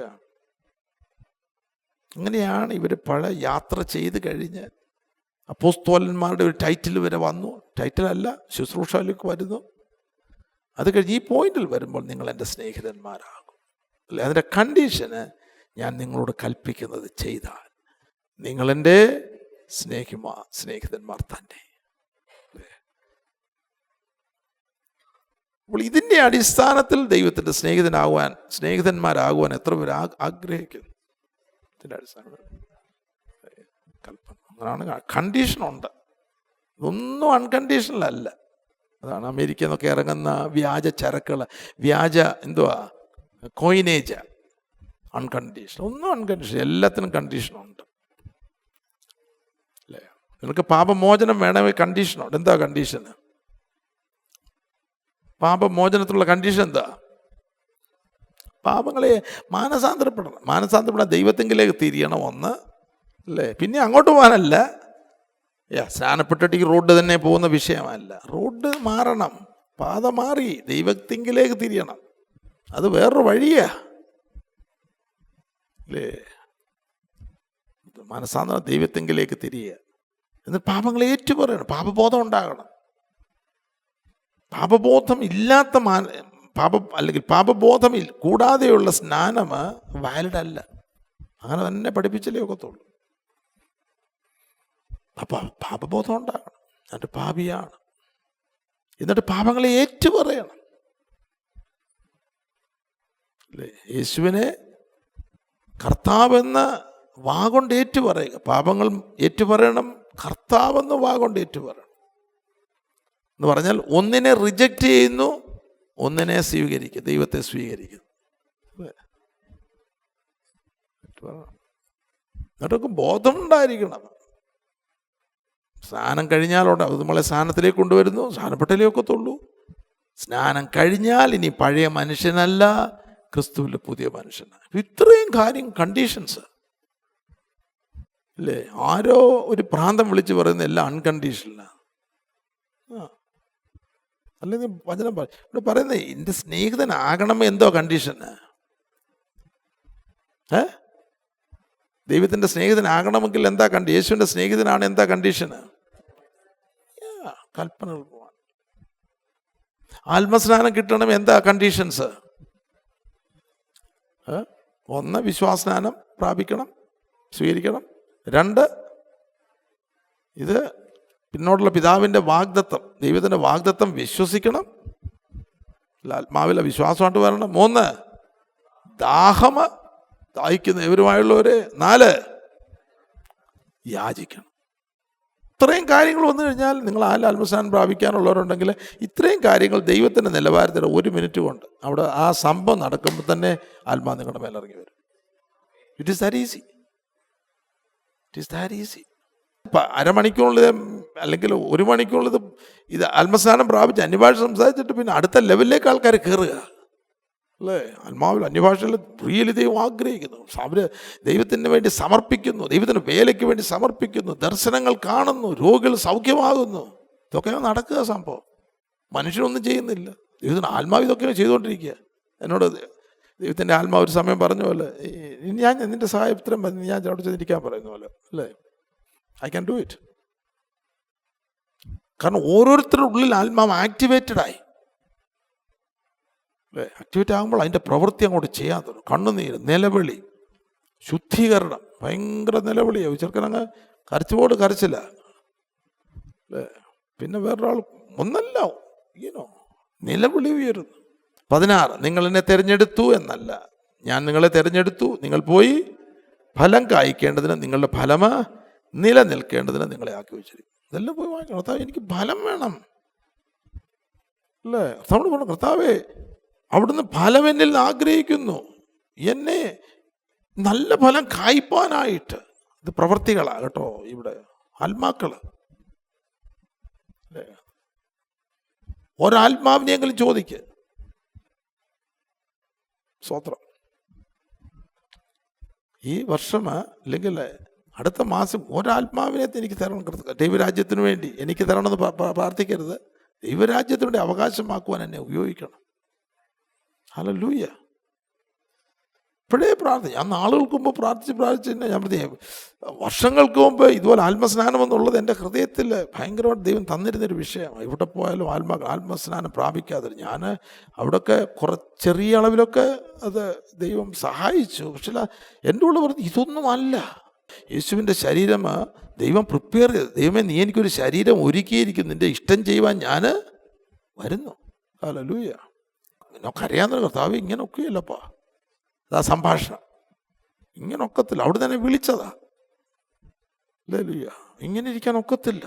S1: അങ്ങനെയാണ് ഇവർ പഴയ യാത്ര ചെയ്ത് കഴിഞ്ഞ് അപ്പോസ്തലന്മാരുടെ ഒരു ടൈറ്റിൽ വരെ വന്നു. ടൈറ്റിലല്ല, ശുശ്രൂഷയിലേക്ക് വരുന്നു. അത് കഴിഞ്ഞ് ഈ പോയിന്റിൽ വരുമ്പോൾ നിങ്ങൾ എൻ്റെ സ്നേഹിതന്മാരാകും അല്ലേ. അതിൻ്റെ കണ്ടീഷന് ഞാൻ നിങ്ങളോട് കൽപ്പിക്കുന്നത് ചെയ്താൽ നിങ്ങളെൻ്റെ സ്നേഹിതന്മാർ തന്നെ. അപ്പോൾ ഇതിൻ്റെ അടിസ്ഥാനത്തിൽ ദൈവത്തിൻ്റെ സ്നേഹിതന്മാരാകുവാൻ എത്ര പേർ ആഗ്രഹിക്കുന്നു? ഇതിൻ്റെ അടിസ്ഥാനത്തിൽ കൽപ്പന അങ്ങനെയാണ്. കണ്ടീഷനുണ്ട്, ഇതൊന്നും അൺകണ്ടീഷണലല്ല. അതാണ് അമേരിക്ക എന്നൊക്കെ ഇറങ്ങുന്ന വ്യാജ ചരക്കുകൾ, വ്യാജ കോയിനേജ്, അൺകണ്ടീഷൻ. ഒന്നും അൺകണ്ടീഷൻ, എല്ലാത്തിനും കണ്ടീഷനുണ്ട് അല്ലേ. നിനക്ക് പാപമോചനം വേണമെങ്കിൽ കണ്ടീഷനുണ്ട്. എന്താ കണ്ടീഷന്? പാപമോചനത്തിലുള്ള കണ്ടീഷൻ എന്താ? പാപങ്ങളെ മാനസാന്തരപ്പെടാൻ ദൈവത്തെങ്കിലേക്ക് തിരിയണം ഒന്ന് അല്ലേ. പിന്നെ അങ്ങോട്ട് പോകാനല്ല, സ്നാനപ്പെട്ടിട്ട് ഈ റോഡ് തന്നെ പോകുന്ന വിഷയമല്ല. റോഡ് മാറണം, പാത മാറി ദൈവത്തെങ്കിലേക്ക് തിരിയണം. അത് വേറൊരു വഴിയാ അല്ലേ. മനസ്സാന്തരം ദൈവത്തെങ്കിലേക്ക് തിരിയുക, എന്നിട്ട് പാപങ്ങളെ ഏറ്റുപറയണം, പാപബോധം ഉണ്ടാകണം. പാപബോധം ഇല്ലാത്ത അല്ലെങ്കിൽ പാപബോധം കൂടാതെയുള്ള സ്നാനം വാലിഡ് അല്ല. അങ്ങനെ തന്നെ പഠിപ്പിച്ചാലേ ഒക്കത്തുള്ളൂ. അപ്പം പാപബോധം ഉണ്ടാകണം, എന്നിട്ട് പാപിയാണ്, എന്നിട്ട് പാപങ്ങളെ ഏറ്റുപറയണം അല്ലേ. യേശുവിനെ കർത്താവെന്ന വാഗൊണ്ട് ഏറ്റുപറയുക. പാപങ്ങൾ ഏറ്റുപറയണം, കർത്താവെന്ന് വാഗൊണ്ട് ഏറ്റുപറയണം എന്ന് പറഞ്ഞാൽ ഒന്നിനെ റിജക്റ്റ് ചെയ്യുന്നു, ഒന്നിനെ സ്വീകരിക്കുക, ദൈവത്തെ സ്വീകരിക്കുന്നു. എന്നിട്ടൊക്കെ ബോധമുണ്ടായിരിക്കണം. സ്നാനം കഴിഞ്ഞാലുണ്ട്, അത് നമ്മളെ സ്നാനത്തിലേക്ക് കൊണ്ടുവരുന്നു. സ്നാനപ്പെട്ടാലേ ഒക്കത്തുള്ളൂ. സ്നാനം കഴിഞ്ഞാൽ ഇനി പഴയ മനുഷ്യനല്ല, ക്രിസ്തുവിൻ്റെ പുതിയ മനുഷ്യനാണ്. ഇത്രയും കണ്ടീഷൻസ് അല്ലേ. ആരോ ഒരു പ്രാന്തം വിളിച്ച് പറയുന്ന എല്ലാം അൺകണ്ടീഷണലാണ്. അല്ലെങ്കിൽ വചനം ഇവിടെ പറയുന്നത് എൻ്റെ സ്നേഹിതനാകണമേ, എന്തോ കണ്ടീഷന്? ദൈവത്തിൻ്റെ സ്നേഹിതനാകണമെങ്കിൽ എന്താ യേശുവിൻ്റെ സ്നേഹിതനാണ്, എന്താ കണ്ടീഷന്? കൽപ്പനകൾ പോവാൻ. ആത്മസ്നാനം കിട്ടണം, എന്താ കണ്ടീഷൻസ്? ഒന്ന്, വിശ്വാസസ്നാനം പ്രാപിക്കണം, സ്വീകരിക്കണം. 2, ഇത് പിന്നോടുള്ള പിതാവിൻ്റെ വാഗ്ദത്തം, ദൈവത്തിൻ്റെ വാഗ്ദത്തം വിശ്വസിക്കണം, ആത്മാവിലെ വിശ്വാസമായിട്ട് വരണം. 3, ദാഹിക്കുന്ന എവരുമായുള്ളവരെ. 4, യാചിക്കണം. ഇത്രയും കാര്യങ്ങൾ വന്നു കഴിഞ്ഞാൽ നിങ്ങൾ ആത്മസ്നാനം പ്രാപിക്കാനുള്ളവരുണ്ടെങ്കിൽ ഇത്രയും കാര്യങ്ങൾ ദൈവത്തിൻ്റെ നിലവാരത്തിൽ 1 മിനിറ്റ് കൊണ്ട് അവിടെ ആ സംഭവം നടക്കുമ്പോൾ തന്നെ ആത്മാ നിങ്ങളുടെ മേലിറങ്ങി വരും. It is that easy. It is that easy. അരമണിക്കൂറുള്ളത് അല്ലെങ്കിൽ 1 മണിക്കൂറുള്ളത് ഇത് ആത്മസ്നാനം പ്രാപിച്ച് അന്യഭാഷ സംസാരിച്ചിട്ട് പിന്നെ അടുത്ത ലെവലിലേക്ക് ആൾക്കാർ കയറുക അല്ലേ? ആത്മാവിൽ അന്യഭാഷയിൽ റിയലി ദൈവം ആഗ്രഹിക്കുന്നു. അവർ ദൈവത്തിന് വേണ്ടി സമർപ്പിക്കുന്നു, ദൈവത്തിൻ്റെ വേലയ്ക്ക് വേണ്ടി സമർപ്പിക്കുന്നു, ദർശനങ്ങൾ കാണുന്നു, രോഗികൾ സൗഖ്യമാകുന്നു. ഇതൊക്കെ നടക്കുക സംഭവം. മനുഷ്യനൊന്നും ചെയ്യുന്നില്ല. ദൈവത്തിന് ആത്മാവ് ഇതൊക്കെ ചെയ്തുകൊണ്ടിരിക്കുക. എന്നോട് ദൈവത്തിൻ്റെ ആത്മാവ് ഒരു സമയം പറഞ്ഞ പോലെ, ഞാൻ നിൻ്റെ സഹായത്തിനും ഞാൻ അവിടെ ചെന്നിരിക്കാൻ പറയുന്ന പോലെ അല്ലേ? I can do it. കാരണം ഓരോരുത്തരുടെ ഉള്ളിൽ ആത്മാവ് ആക്ടിവേറ്റഡായി അല്ലേ? ആക്ടിവേറ്റ് ആകുമ്പോൾ അതിൻ്റെ പ്രവൃത്തി അങ്ങോട്ട് ചെയ്യാൻ തുടങ്ങും. കണ്ണുനീര്, നിലവിളി, ശുദ്ധീകരണം, ഭയങ്കര നിലവിളിയാവും. ചെറുക്കനങ്ങ് കരച്ചുപോട് കരച്ചില്ല അല്ലേ? പിന്നെ വേറൊരാൾ ഒന്നല്ല നിലവിളി ഉയരുന്നു. 16 നിങ്ങൾ എന്നെ തിരഞ്ഞെടുത്തു എന്നല്ല, ഞാൻ നിങ്ങളെ തിരഞ്ഞെടുത്തു, നിങ്ങൾ പോയി ഫലം കായ്ക്കേണ്ടതിന്, നിങ്ങളുടെ ഫലം നിലനിൽക്കേണ്ടതിന് നിങ്ങളെ ആക്കി വെച്ചിരിക്കും. ഇതെല്ലാം പോയി വാങ്ങിക്കണം. കർത്താവ് എനിക്ക് ഫലം വേണം അല്ലേ? കർത്താവ് പറഞ്ഞു, കർത്താവേ അവിടുന്ന് ഫലം എന്നിൽ ആഗ്രഹിക്കുന്നു, എന്നെ നല്ല ഫലം കായ്പാനായിട്ട്. ഇത് പ്രവൃത്തികളാണ് കേട്ടോ, ഇവിടെ ആത്മാക്കൾ അല്ലേ? ഒരാത്മാവിനെയെങ്കിലും ചോദിക്ക്. സ്വത്രം ഈ വർഷം അല്ലെങ്കിൽ അടുത്ത മാസം ഒരാത്മാവിനെ എനിക്ക് തരണം. ദൈവരാജ്യത്തിന് വേണ്ടി എനിക്ക് തരണമെന്ന് പ്രാർത്ഥിക്കരുത്. ദൈവരാജ്യത്തിന് വേണ്ടി അവകാശമാക്കുവാൻ എന്നെ ഉപയോഗിക്കണം. ഹല്ലേലൂയ. ഇപ്പോഴേ പ്രാർത്ഥന. ഞാൻ നാളുകൾക്ക് മുമ്പ് പ്രാർത്ഥിച്ച് തന്നെ ഞാൻ വർഷങ്ങൾക്ക് മുമ്പ് ഇതുപോലെ ആത്മസ്നാനം എന്നുള്ളത് എൻ്റെ ഹൃദയത്തിൽ ഭയങ്കരമായിട്ട് ദൈവം തന്നിരുന്നൊരു വിഷയമാണ്. ഇവിടെ പോയാലും ആത്മസ്നാനം പ്രാപിക്കാതെ ഞാൻ അവിടെയൊക്കെ ചെറിയ അളവിലൊക്കെ അത് ദൈവം സഹായിച്ചു. പക്ഷേ എൻ്റെ ഉള്ളിൽ പറഞ്ഞു ഇതൊന്നും അല്ല. യേശുവിൻ്റെ ശരീരം ദൈവം പ്രിപ്പയർ ചെയ്ത്, ദൈവമേ നീ എനിക്കൊരു ശരീരം ഒരുക്കിയിരിക്കുന്നു, നിൻ്റെ ഇഷ്ടം ചെയ്യുവാൻ ഞാൻ വരുന്നു. ഹല്ലേലൂയ. നമുക്ക് അറിയാവുന്ന കർത്താവ് ഇങ്ങനെയൊക്കെയല്ലപ്പാ. അതാ സംഭാഷണം. ഇങ്ങനെ ഒക്കത്തില്ല. അവിടെ തന്നെ വിളിച്ചതാ. ഹല്ലേലൂയ. ഇങ്ങനെ ഇരിക്കാൻ ഒക്കത്തില്ല.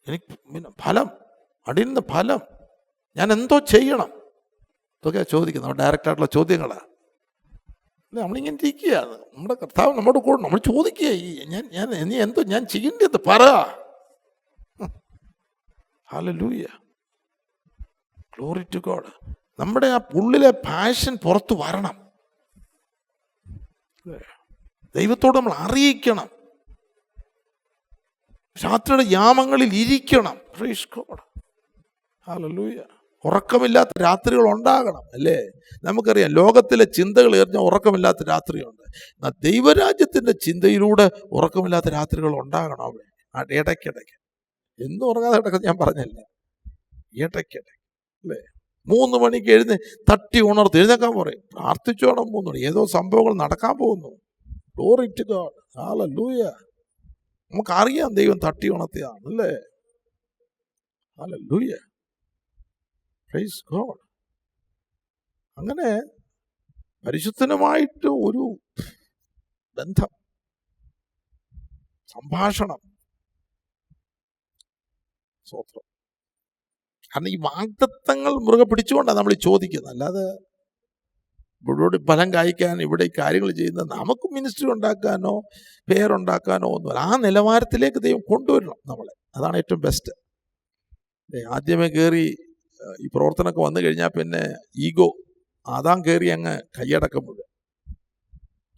S1: എനിക്ക് പിന്നെ ഫലം, അടിയിൽ നിന്ന് ഫലം, ഞാൻ എന്തോ ചെയ്യണം, ഇതൊക്കെ ചോദിക്കുന്നത് ഡയറക്റ്റായിട്ടുള്ള ചോദ്യങ്ങളാണ്. നമ്മളിങ്ങനെ ഇരിക്കുകയാണ്. നമ്മുടെ കർത്താവ് നമ്മുടെ കൂടെ നമ്മൾ ചോദിക്കുക, നീ എന്തോ ഞാൻ ചെയ്യേണ്ടത് പറ. ഹല്ലേലൂയ. Glory to God. നമ്മുടെ ആ ഉള്ളിലെ പാഷൻ പുറത്തു വരണം. ദൈവത്തോട് നമ്മൾ അറിയിക്കണം. രാത്രിയുടെ യാമങ്ങളിൽ ഇരിക്കണം. Praise God. ഹല്ലേലൂയ. ഉറക്കമില്ലാത്ത രാത്രികൾ ഉണ്ടാകണം അല്ലേ? നമുക്കറിയാം ലോകത്തിലെ ചിന്തകൾ എറിഞ്ഞാൽ ഉറക്കമില്ലാത്ത രാത്രിയുണ്ട്. എന്നാൽ ദൈവരാജ്യത്തിൻ്റെ ചിന്തയിലൂടെ ഉറക്കമില്ലാത്ത രാത്രികൾ ഉണ്ടാകണം. അവിടെ ഇടയ്ക്കിടയ്ക്ക് എന്നും ഉറങ്ങാതെ കിടക്കുന്നത് ഞാൻ പറഞ്ഞല്ല, ഇടയ്ക്കിടയ്ക്ക് അല്ലേ? 3 മണിക്ക് തട്ടി ഉണർത്ത് എഴുന്നേക്കാൻ പറയും. പ്രാർത്ഥിച്ചോണം. 3 മണി ഏതോ സംഭവങ്ങൾ നടക്കാൻ പോകുന്നു. Glory to God. ഹല്ലേലൂയ. നമുക്കറിയാം ദൈവം തട്ടി ഉണർത്തിയാണ് അല്ലേ? ഹല്ലേലൂയ. Praise God. അങ്ങനെ പരിശുദ്ധനുമായിട്ട് ഒരു ബന്ധം, സംഭാഷണം. സ്വത്രം. കാരണം ഈ വാഗ്ദത്തങ്ങൾ മുറുകെ പിടിച്ചുകൊണ്ടാണ് നമ്മൾ ചോദിക്കുന്നത്. അല്ലാതെ ഇവിടെ ഫലം കായ്ക്കാൻ ഇവിടെ ഈ കാര്യങ്ങൾ ചെയ്യുന്നത് നമുക്ക് മിനിസ്ട്രി ഉണ്ടാക്കാനോ പേരുണ്ടാക്കാനോ ഒന്നുമല്ല. ആ നിലവാരത്തിലേക്ക് ദൈവം കൊണ്ടുവരണം നമ്മളെ. അതാണ് ഏറ്റവും ബെസ്റ്റ്. ആദ്യമേ കയറി ഈ പ്രവർത്തനമൊക്കെ വന്നു കഴിഞ്ഞാൽ പിന്നെ ഈഗോ ആദാം കയറി അങ്ങ് കൈയടക്കം മുഴുവൻ.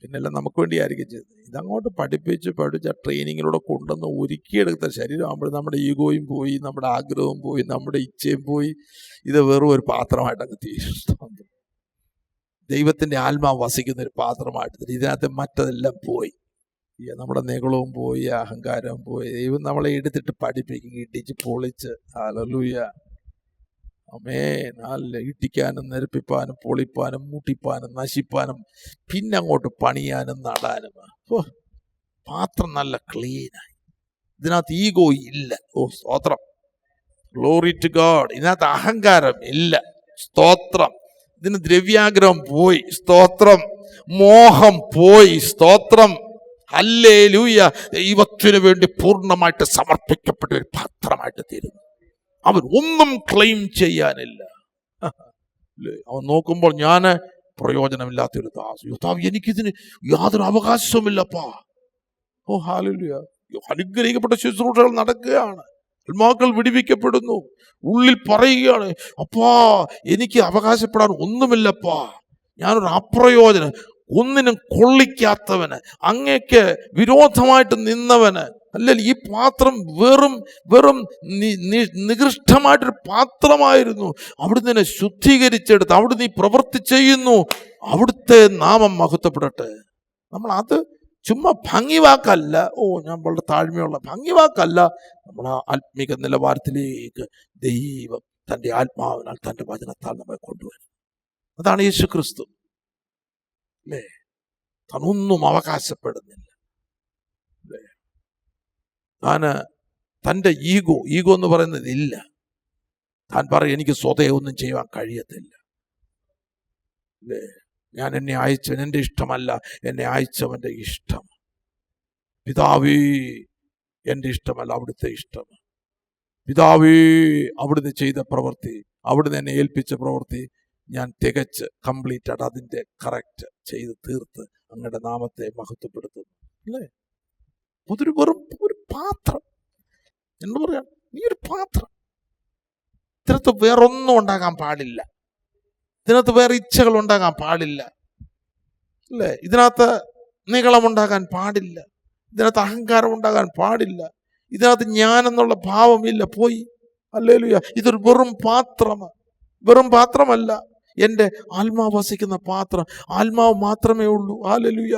S1: പിന്നെല്ലാം നമുക്ക് വേണ്ടിയായിരിക്കും ചെയ്യുന്നത്. ഇതങ്ങോട്ട് പഠിപ്പിച്ച് ട്രെയിനിങ്ങിലൂടെ കൊണ്ടുവന്ന് ഒരുക്കിയെടുത്ത ശരീരമാകുമ്പോൾ നമ്മുടെ ഈഗോയും പോയി, നമ്മുടെ ആഗ്രഹവും പോയി, നമ്മുടെ ഇച്ഛയും പോയി. ഇത് വെറും ഒരു പാത്രമായിട്ട് അങ്ങ് തീരുന്നു. ദൈവത്തിൻ്റെ ആത്മാവ് വസിക്കുന്നൊരു പാത്രമായിട്ട് ഇതിനകത്ത് മറ്റതെല്ലാം പോയി. നമ്മുടെ നികളവും പോയി, അഹങ്കാരവും പോയി. ദൈവം നമ്മളെ എടുത്തിട്ട് പഠിപ്പിക്കും, ഇടിച്ച് പൊളിച്ച്. ഹല്ലേലൂയ. ആമേൻ. അല്ല ഇട്ടിക്കാനും നിരപ്പിപ്പാനും പൊളിപ്പാനും മൂട്ടിപ്പാനും നശിപ്പാനും പിന്നെ അങ്ങോട്ട് പണിയാനും നടാനും. പാത്രം നല്ല ക്ലീനായി. ഇതിനകത്ത് ഈഗോ ഇല്ല. സ്തോത്രം. Glory to God. ഇതിനകത്ത് അഹങ്കാരം ഇല്ല. സ്തോത്രം. ഇതിന് ദ്രവ്യാഗ്രഹം പോയി. സ്തോത്രം. മോഹം പോയി. സ്തോത്രം. ഹല്ലേലൂയ, ദൈവത്തിനു വേണ്ടി പൂർണ്ണമായിട്ട് സമർപ്പിക്കപ്പെട്ട ഒരു പാത്രമായിട്ട് തീരുന്നു. അവൻ ഒന്നും ക്ലെയിം ചെയ്യാനില്ല. അവൻ നോക്കുമ്പോൾ ഞാൻ പ്രയോജനമില്ലാത്തൊരു ദാസ്, യുദ്ധാവ് എനിക്കിതിന് യാതൊരു അവകാശവുമില്ലപ്പാ. ഓ ഹല്ലേലൂയ, അനുഗ്രഹിക്കപ്പെട്ട ശുശ്രൂഷകൾ നടക്കുകയാണ്, ആത്മാക്കൾ വിടുവിക്കപ്പെടുന്നു. ഉള്ളിൽ പറയുകയാണ്, അപ്പാ എനിക്ക് അവകാശപ്പെടാൻ ഒന്നുമില്ലപ്പാ, ഞാനൊരു അപ്രയോജനം, ഒന്നിനും കൊള്ളിക്കാത്തവന്, അങ്ങേക്ക് വിരോധമായിട്ട് നിന്നവന്. അല്ലെങ്കിൽ ഈ പാത്രം വെറും വെറും നികൃഷ്ടമായിട്ടൊരു പാത്രമായിരുന്നു. അവിടുന്ന് എന്നെ ശുദ്ധീകരിച്ചെടുത്ത് അവിടുന്ന് ഈ പ്രവൃത്തി ചെയ്യുന്നു. അവിടുത്തെ നാമം മഹത്വപ്പെടട്ടെ. നമ്മൾ അത് ചുമ്മാ ഭംഗിവാക്കല്ല, ഓ ഞാൻ വളരെ താഴ്മയുള്ള ഭംഗിവാക്കല്ല, നമ്മൾ ആ ആത്മീക നിലവാരത്തിലേക്ക് ദൈവം തൻ്റെ ആത്മാവിനാൽ തൻ്റെ വചനത്താൽ നമ്മെ കൊണ്ടുവരും. അതാണ് യേശു ക്രിസ്തു. അല്ലേ, താനൊന്നും അവകാശപ്പെടുന്നില്ല. അല്ലേ, താന് തൻ്റെ ഈഗോ എന്ന് പറയുന്നത് ഇല്ല. താൻ പറയും എനിക്ക് സ്വതേ ഒന്നും ചെയ്യുവാൻ കഴിയത്തില്ല. അല്ലേ, ഞാൻ എന്നെ അയച്ചവൻ എൻ്റെ ഇഷ്ടമല്ല, എന്നെ അയച്ചവൻ്റെ ഇഷ്ടം. പിതാവേ എൻ്റെ ഇഷ്ടമല്ല, അവിടുത്തെ ഇഷ്ടം. പിതാവേ അവിടുന്ന് ചെയ്ത പ്രവൃത്തി, അവിടുന്ന് എന്നെ ഏൽപ്പിച്ച പ്രവൃത്തി ഞാൻ തികച്ച് കംപ്ലീറ്റ് ആയിട്ട് അതിൻ്റെ കറക്റ്റ് ചെയ്ത് തീർത്ത് അങ്ങയുടെ നാമത്തെ മഹത്വപ്പെടുത്തുന്നു. അല്ലേ, വെറും ഒരു പാത്രം. എന്ന് പറയാം, നീ ഒരു പാത്രം. ഇതിനകത്ത് വേറൊന്നും ഉണ്ടാകാൻ പാടില്ല, ഇതിനകത്ത് വേറെ ഇച്ഛകൾ ഉണ്ടാകാൻ പാടില്ല. അല്ലേ, ഇതിനകത്ത് നിഗളമുണ്ടാകാൻ പാടില്ല, ഇതിനകത്ത് അഹങ്കാരം ഉണ്ടാകാൻ പാടില്ല, ഇതിനകത്ത് ഞാനെന്നുള്ള ഭാവമില്ല, പോയി. ഹല്ലേലൂയ, ഇതൊരു വെറും പാത്രമാണ്. വെറും പാത്രമല്ല, എൻ്റെ ആത്മാവ് വസിക്കുന്ന പാത്രം. ആത്മാവ് മാത്രമേ ഉള്ളൂ. ഹല്ലേലൂയ.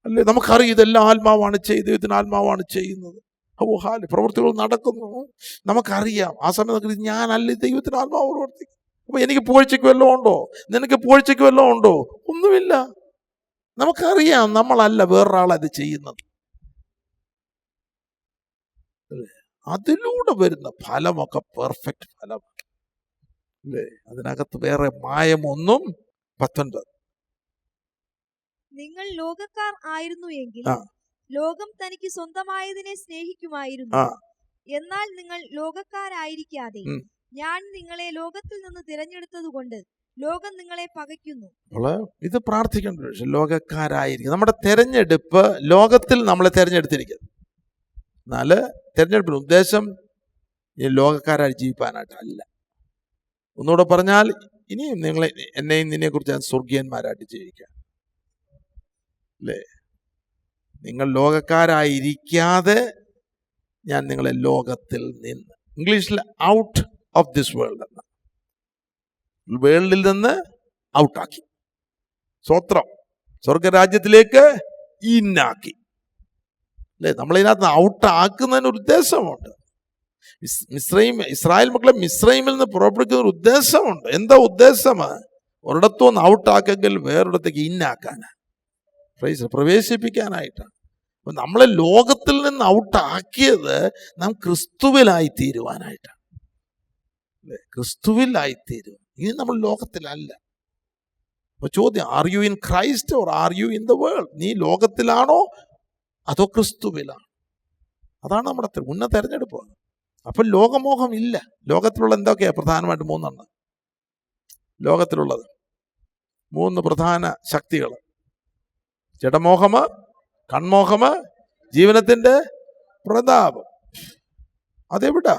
S1: അല്ലേ, നമുക്കറിയാം ഇതെല്ലാം ആത്മാവാണ് ചെയ്ത്, ഇതിന് ആത്മാവാണ് ചെയ്യുന്നത്. ഓ ഹാല്, പ്രവൃത്തികൾ നടക്കുന്നു, നമുക്കറിയാം. ആ സമയത്ത് ഞാനല്ല, ദൈവത്തിന് ആത്മാവ് പ്രവർത്തിക്കും. അപ്പൊ എനിക്ക് പൂഴ്ചയ്ക്ക് വല്ലതും ഉണ്ടോ? നിനക്ക് പൂഴ്ചയ്ക്ക് വല്ലതും ഉണ്ടോ? ഒന്നുമില്ല. നമുക്കറിയാം നമ്മളല്ല, വേറൊരാളത് ചെയ്യുന്നത്. അതിലൂടെ വരുന്ന ഫലമൊക്കെ പെർഫെക്റ്റ് ഫലമാണ്. അല്ലേ, അതിനകത്ത് വേറെ മായമൊന്നും. 19,
S2: നിങ്ങൾ ലോകക്കാർ ആയിരുന്നു എങ്കിൽ ലോകം തനിക്ക് സ്വന്തമായതിനെ സ്നേഹിക്കുമായിരുന്നു. എന്നാൽ നിങ്ങൾ ലോകക്കാരായിരിക്കാതെ ഞാൻ നിങ്ങളെ ലോകത്തിൽ നിന്ന് തിരഞ്ഞെടുത്തത് കൊണ്ട് ലോകം നിങ്ങളെ പകയ്ക്കുന്നു.
S1: ഇത് പ്രാർത്ഥിക്കേണ്ട വിഷയം. ലോകക്കാരായിരിക്കും. നമ്മുടെ തെരഞ്ഞെടുപ്പ് ലോകത്തിൽ നമ്മളെ തെരഞ്ഞെടുത്തിരിക്കുന്നത്. എന്നാല് തെരഞ്ഞെടുപ്പിന് ഉദ്ദേശം ഈ ലോകക്കാരായി ജീവിക്കാനായിട്ടല്ല. ഒന്നുകൂടെ പറഞ്ഞാൽ, ഇനിയും നിങ്ങളെ എന്നെയും നിന്നെ കുറിച്ച് ഞാൻ സ്വർഗീയന്മാരായിട്ട് ജീവിക്കാം. അല്ലേ, നിങ്ങൾ ലോകക്കാരായിരിക്കാതെ ഞാൻ നിങ്ങളെ ലോകത്തിൽ നിന്ന്, ഇംഗ്ലീഷിൽ ഔട്ട് ഓഫ് ദിസ് വേൾഡ് എന്ന, വേൾഡിൽ നിന്ന് ഔട്ടാക്കി. സ്വത്രം സ്വർഗരാജ്യത്തിലേക്ക് ഇന്നാക്കി. അല്ലേ, നമ്മളിതിനകത്ത് ഔട്ടാക്കുന്നതിന് ഒരു ഉദ്ദേശമുണ്ട്. ഇസ്രായേൽ മക്കളെ മിസ്രൈമിൽ നിന്ന് പുറപ്പെടുക്കുന്ന ഒരു ഉദ്ദേശമുണ്ട്. എന്താ ഉദ്ദേശമാണ്? ഒരിടത്തുനിന്ന് ഔട്ടാക്കെങ്കിൽ വേറൊരിടത്തേക്ക് ഇന്നാക്കാനാണ്, പ്രവേശിപ്പിക്കാനായിട്ടാണ്. അപ്പൊ നമ്മളെ ലോകത്തിൽ നിന്ന് ഔട്ടാക്കിയത് നാം ക്രിസ്തുവിലായി തീരുവാനായിട്ടാണ്. അല്ലേ, ക്രിസ്തുവിലായിത്തീരുക. ഇനി നമ്മൾ ലോകത്തിലല്ല. അപ്പൊ ചോദ്യം, are you in Christ or are you in the world? നീ ലോകത്തിലാണോ അതോ ക്രിസ്തുവിലാണോ? അതാണ് നമ്മുടെ ഉന്നത തെരഞ്ഞെടുപ്പ്. അപ്പൊ ലോകമോഹം ഇല്ല. ലോകത്തിലുള്ള എന്തൊക്കെയാ? പ്രധാനമായിട്ട് 3 ലോകത്തിലുള്ളത് 3 പ്രധാന ശക്തികൾ: ജഡമോഹമ, കൺമോഹമ, ജീവനത്തിന്റെ പ്രതാപം. അതെവിടാ?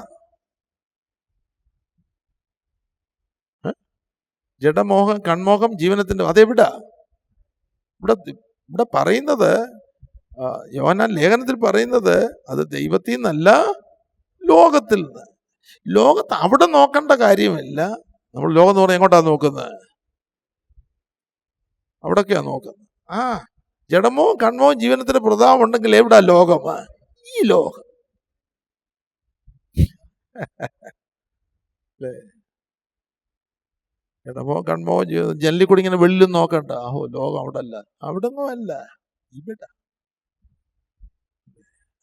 S1: ജഡമോഹം, കൺമോഹം, ജീവനത്തിന്റെ, അതെവിടാ? ഇവിടെ പറയുന്നത്, യോഹന്നാൻ ലേഖനത്തിൽ പറയുന്നത്, അത് ദൈവത്തിൽ നിന്നല്ല, ലോകത്തിൽ നിന്ന്. ലോകത്ത് അവിടെ നോക്കേണ്ട കാര്യമില്ല. നമ്മൾ ലോകം എന്ന് പറഞ്ഞാൽ എങ്ങോട്ടാ നോക്കുന്നത്? അവിടൊക്കെയാ നോക്കുന്നത്. ജഡമോ കൺമോ ജീവനത്തിന്റെ പ്രതാപം ഉണ്ടെങ്കിൽ എവിടാ ലോകമാ? ഈ ലോകം. അല്ലേ, ജഡമോ കൺമോ ജനലിൽ കൂടി ഇങ്ങനെ വെള്ളിലും നോക്കണ്ട. ലോകം അവിടെ അല്ല, അവിടൊന്നും അല്ല, ഇവിടെ.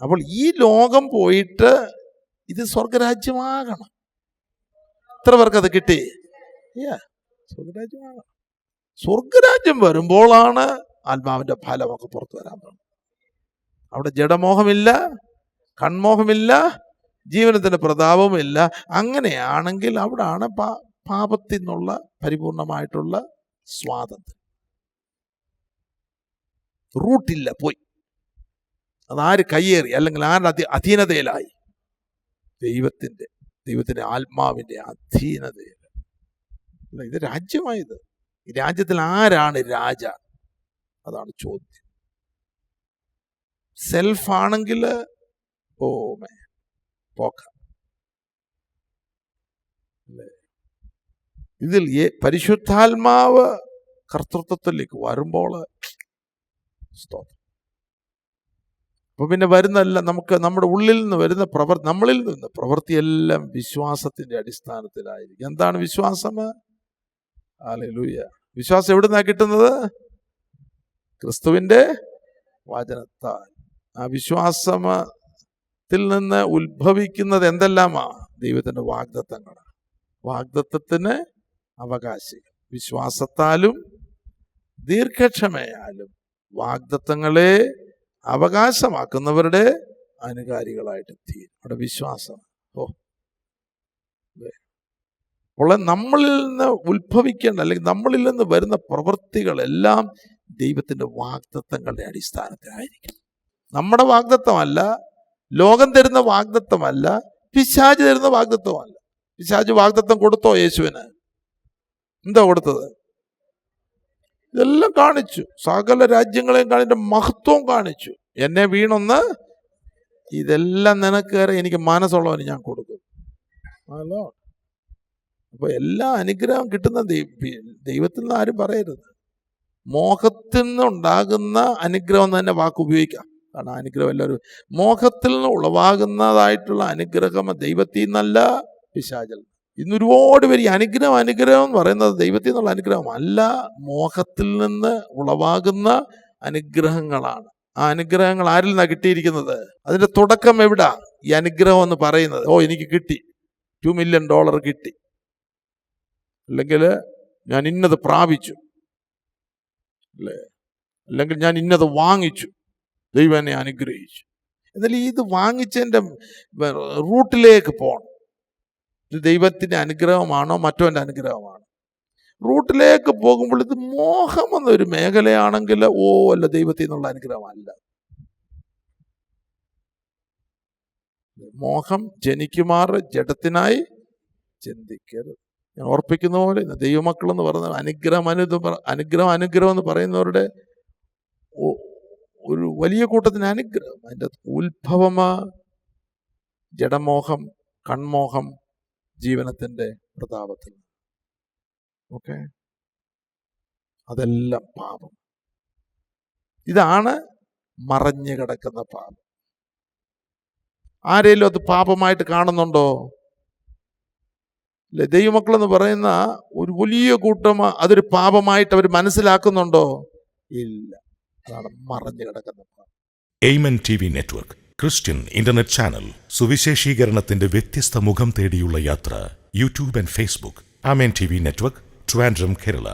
S1: അപ്പോൾ ഈ ലോകം പോയിട്ട് ഇത് സ്വർഗരാജ്യമാകണം. എത്ര പേർക്കത് കിട്ടി? സ്വർഗരാജ്യമാകണം. സ്വർഗരാജ്യം വരുമ്പോഴാണ് ആത്മാവിന്റെ ഫലമൊക്കെ പുറത്തു വരാൻ പോകുന്നത്. അവിടെ ജഡമോഹമില്ല, കൺമോഹമില്ല, ജീവനത്തിൻ്റെ പ്രതാപവുമില്ല. അങ്ങനെയാണെങ്കിൽ അവിടാണ് പാപത്തിൽ നിന്നുള്ള പരിപൂർണമായിട്ടുള്ള സ്വാതന്ത്ര്യം. റൂട്ടില്ല, പോയി. അതാര് കയ്യേറി, അല്ലെങ്കിൽ ആരുടെ അധീനതയിലായി? ദൈവത്തിൻ്റെ ആത്മാവിൻ്റെ അധീനതയിൽ. ഇത് രാജ്യമായത്. ഈ രാജ്യത്തിൽ ആരാണ് രാജ? അതാണ് ചോദ്യം. സെൽഫാണെങ്കിൽ പോക്ക. ഇതിൽ പരിശുദ്ധാത്മാവ് കർത്തൃത്വത്തിലേക്ക് വരുമ്പോൾ സ്തോത്രം. അപ്പൊ പിന്നെ വരുന്നല്ല, നമുക്ക് നമ്മുടെ ഉള്ളിൽ നിന്ന് വരുന്ന നമ്മളിൽ നിന്ന് പ്രവൃത്തിയെല്ലാം വിശ്വാസത്തിന്റെ അടിസ്ഥാനത്തിലായിരിക്കും. എന്താണ് വിശ്വാസം? ഹല്ലേലൂയ. വിശ്വാസം എവിടുന്നാ കിട്ടുന്നത്? ക്രിസ്തുവിന്റെ വചനത്താൽ. ആ വിശ്വാസത്തിൽ നിന്ന് ഉത്ഭവിക്കുന്നത് എന്തെല്ലാമാ? ദൈവത്തിന്റെ വാഗ്ദത്തങ്ങളാണ്. വാഗ്ദത്തത്തിന് അവകാശികൾ. വിശ്വാസത്താലും ദീർഘക്ഷമയാലും വാഗ്ദത്തങ്ങളെ അവകാശമാക്കുന്നവരുടെ അനുകാരികളായിട്ട് തീരും. അവിടെ വിശ്വാസം. അപ്പോൾ നമ്മളിൽ നിന്ന് ഉത്ഭവിക്കേണ്ട, അല്ലെങ്കിൽ നമ്മളിൽ നിന്ന് വരുന്ന പ്രവൃത്തികളെല്ലാം ദൈവത്തിൻ്റെ വാഗ്ദത്തങ്ങളുടെ അടിസ്ഥാനത്തിലായിരിക്കും. നമ്മുടെ വാഗ്ദത്തമല്ല, ലോകം തരുന്ന വാഗ്ദത്തമല്ല, പിശാച് തരുന്ന വാഗ്ദത്തമല്ല. പിശാച് വാഗ്ദത്തം കൊടുത്തോ യേശുവിന്? എന്താ കൊടുത്തത്? ഇതെല്ലാം കാണിച്ചു, സകല രാജ്യങ്ങളെയും കാണിച്ച മഹത്വം കാണിച്ചു. എന്നെ വീണൊന്ന്, ഇതെല്ലാം നിനക്കേറെ എനിക്ക് മനസ്സുള്ളവന് ഞാൻ കൊടുക്കും. അപ്പൊ എല്ലാ അനുഗ്രഹം കിട്ടുന്ന ദൈവത്തിൽ നിന്ന് ആരും പറയരുത്. മോഹത്തിൽ നിന്നുണ്ടാകുന്ന അനുഗ്രഹം തന്നെ വാക്ക് ഉപയോഗിക്കാം. കാരണം അനുഗ്രഹം എല്ലാവരും മോഹത്തിൽ നിന്ന് ഉളവാകുന്നതായിട്ടുള്ള അനുഗ്രഹം ദൈവത്തിൽ നിന്നല്ല, പിശാചിൽ. ഇന്ന് ഒരുപാട് പേര് അനുഗ്രഹം എന്ന് പറയുന്നത് ദൈവത്തിൽ നിന്നുള്ള അനുഗ്രഹമല്ല, മോഹത്തിൽ നിന്ന് ഉളവാകുന്ന അനുഗ്രഹങ്ങളാണ്. ആ അനുഗ്രഹങ്ങൾ ആരിൽ നിന്നാണ് കിട്ടിയിരിക്കുന്നത്? അതിന്റെ തുടക്കം എവിടാ? ഈ അനുഗ്രഹം എന്ന് പറയുന്നത്, എനിക്ക് കിട്ടി, $2 million കിട്ടി, അല്ലെങ്കിൽ ഞാൻ ഇന്നത് പ്രാപിച്ചു, അല്ലേ, അല്ലെങ്കിൽ ഞാൻ ഇന്നത് വാങ്ങിച്ചു, ദൈവം എന്നെ അനുഗ്രഹിച്ചു. എന്നാൽ ഇത് വാങ്ങിച്ചതിൻ്റെ റൂട്ടിലേക്ക് പോകണം. ഇത് ദൈവത്തിൻ്റെ അനുഗ്രഹമാണോ മറ്റവൻ്റെ അനുഗ്രഹമാണോ? റൂട്ടിലേക്ക് പോകുമ്പോൾ ഇത് മോഹം എന്നൊരു മേഖലയാണെങ്കിൽ അല്ല, ദൈവത്തിൽ നിന്നുള്ള അനുഗ്രഹമല്ല. മോഹം ജനിക്കുമാർ ജഡത്തിനായി ചിന്തിക്കരുത്. ഞാൻ ഓർപ്പിക്കുന്ന പോലെ ദൈവമക്കൾ എന്ന് പറയുന്നത് അനുഗ്രഹം എന്ന് പറയുന്നവരുടെ ഒരു വലിയ കൂട്ടത്തിന് അനുഗ്രഹം. അതിൻ്റെ ഉത്ഭവമാ ജഡമോഹം, കൺമോഹം, ജീവനത്തിൻ്റെ പ്രതാപത്തിൽ. ഓക്കെ, അതെല്ലാം പാപം. ഇതാണ് മറഞ്ഞു കിടക്കുന്ന പാപം. ആരെങ്കിലും അത് പാപമായിട്ട് കാണുന്നുണ്ടോ? അല്ലെ, ദൈവമക്കളെന്ന് പറയുന്ന ഒരു വലിയ കൂട്ടം അതൊരു പാപമായിട്ട് അവർ മനസ്സിലാക്കുന്നുണ്ടോ? ഇല്ല. അതാണ് മറഞ്ഞു കിടക്കുന്ന പാപം.
S3: Amen TV network Christian internet channel. സുവിശേഷീകരണത്തിന്റെ വ്യത്യസ്ത മുഖം തേടിയുള്ള യാത്ര. YouTube and Facebook. Amen TV network, Trivandrum, Kerala.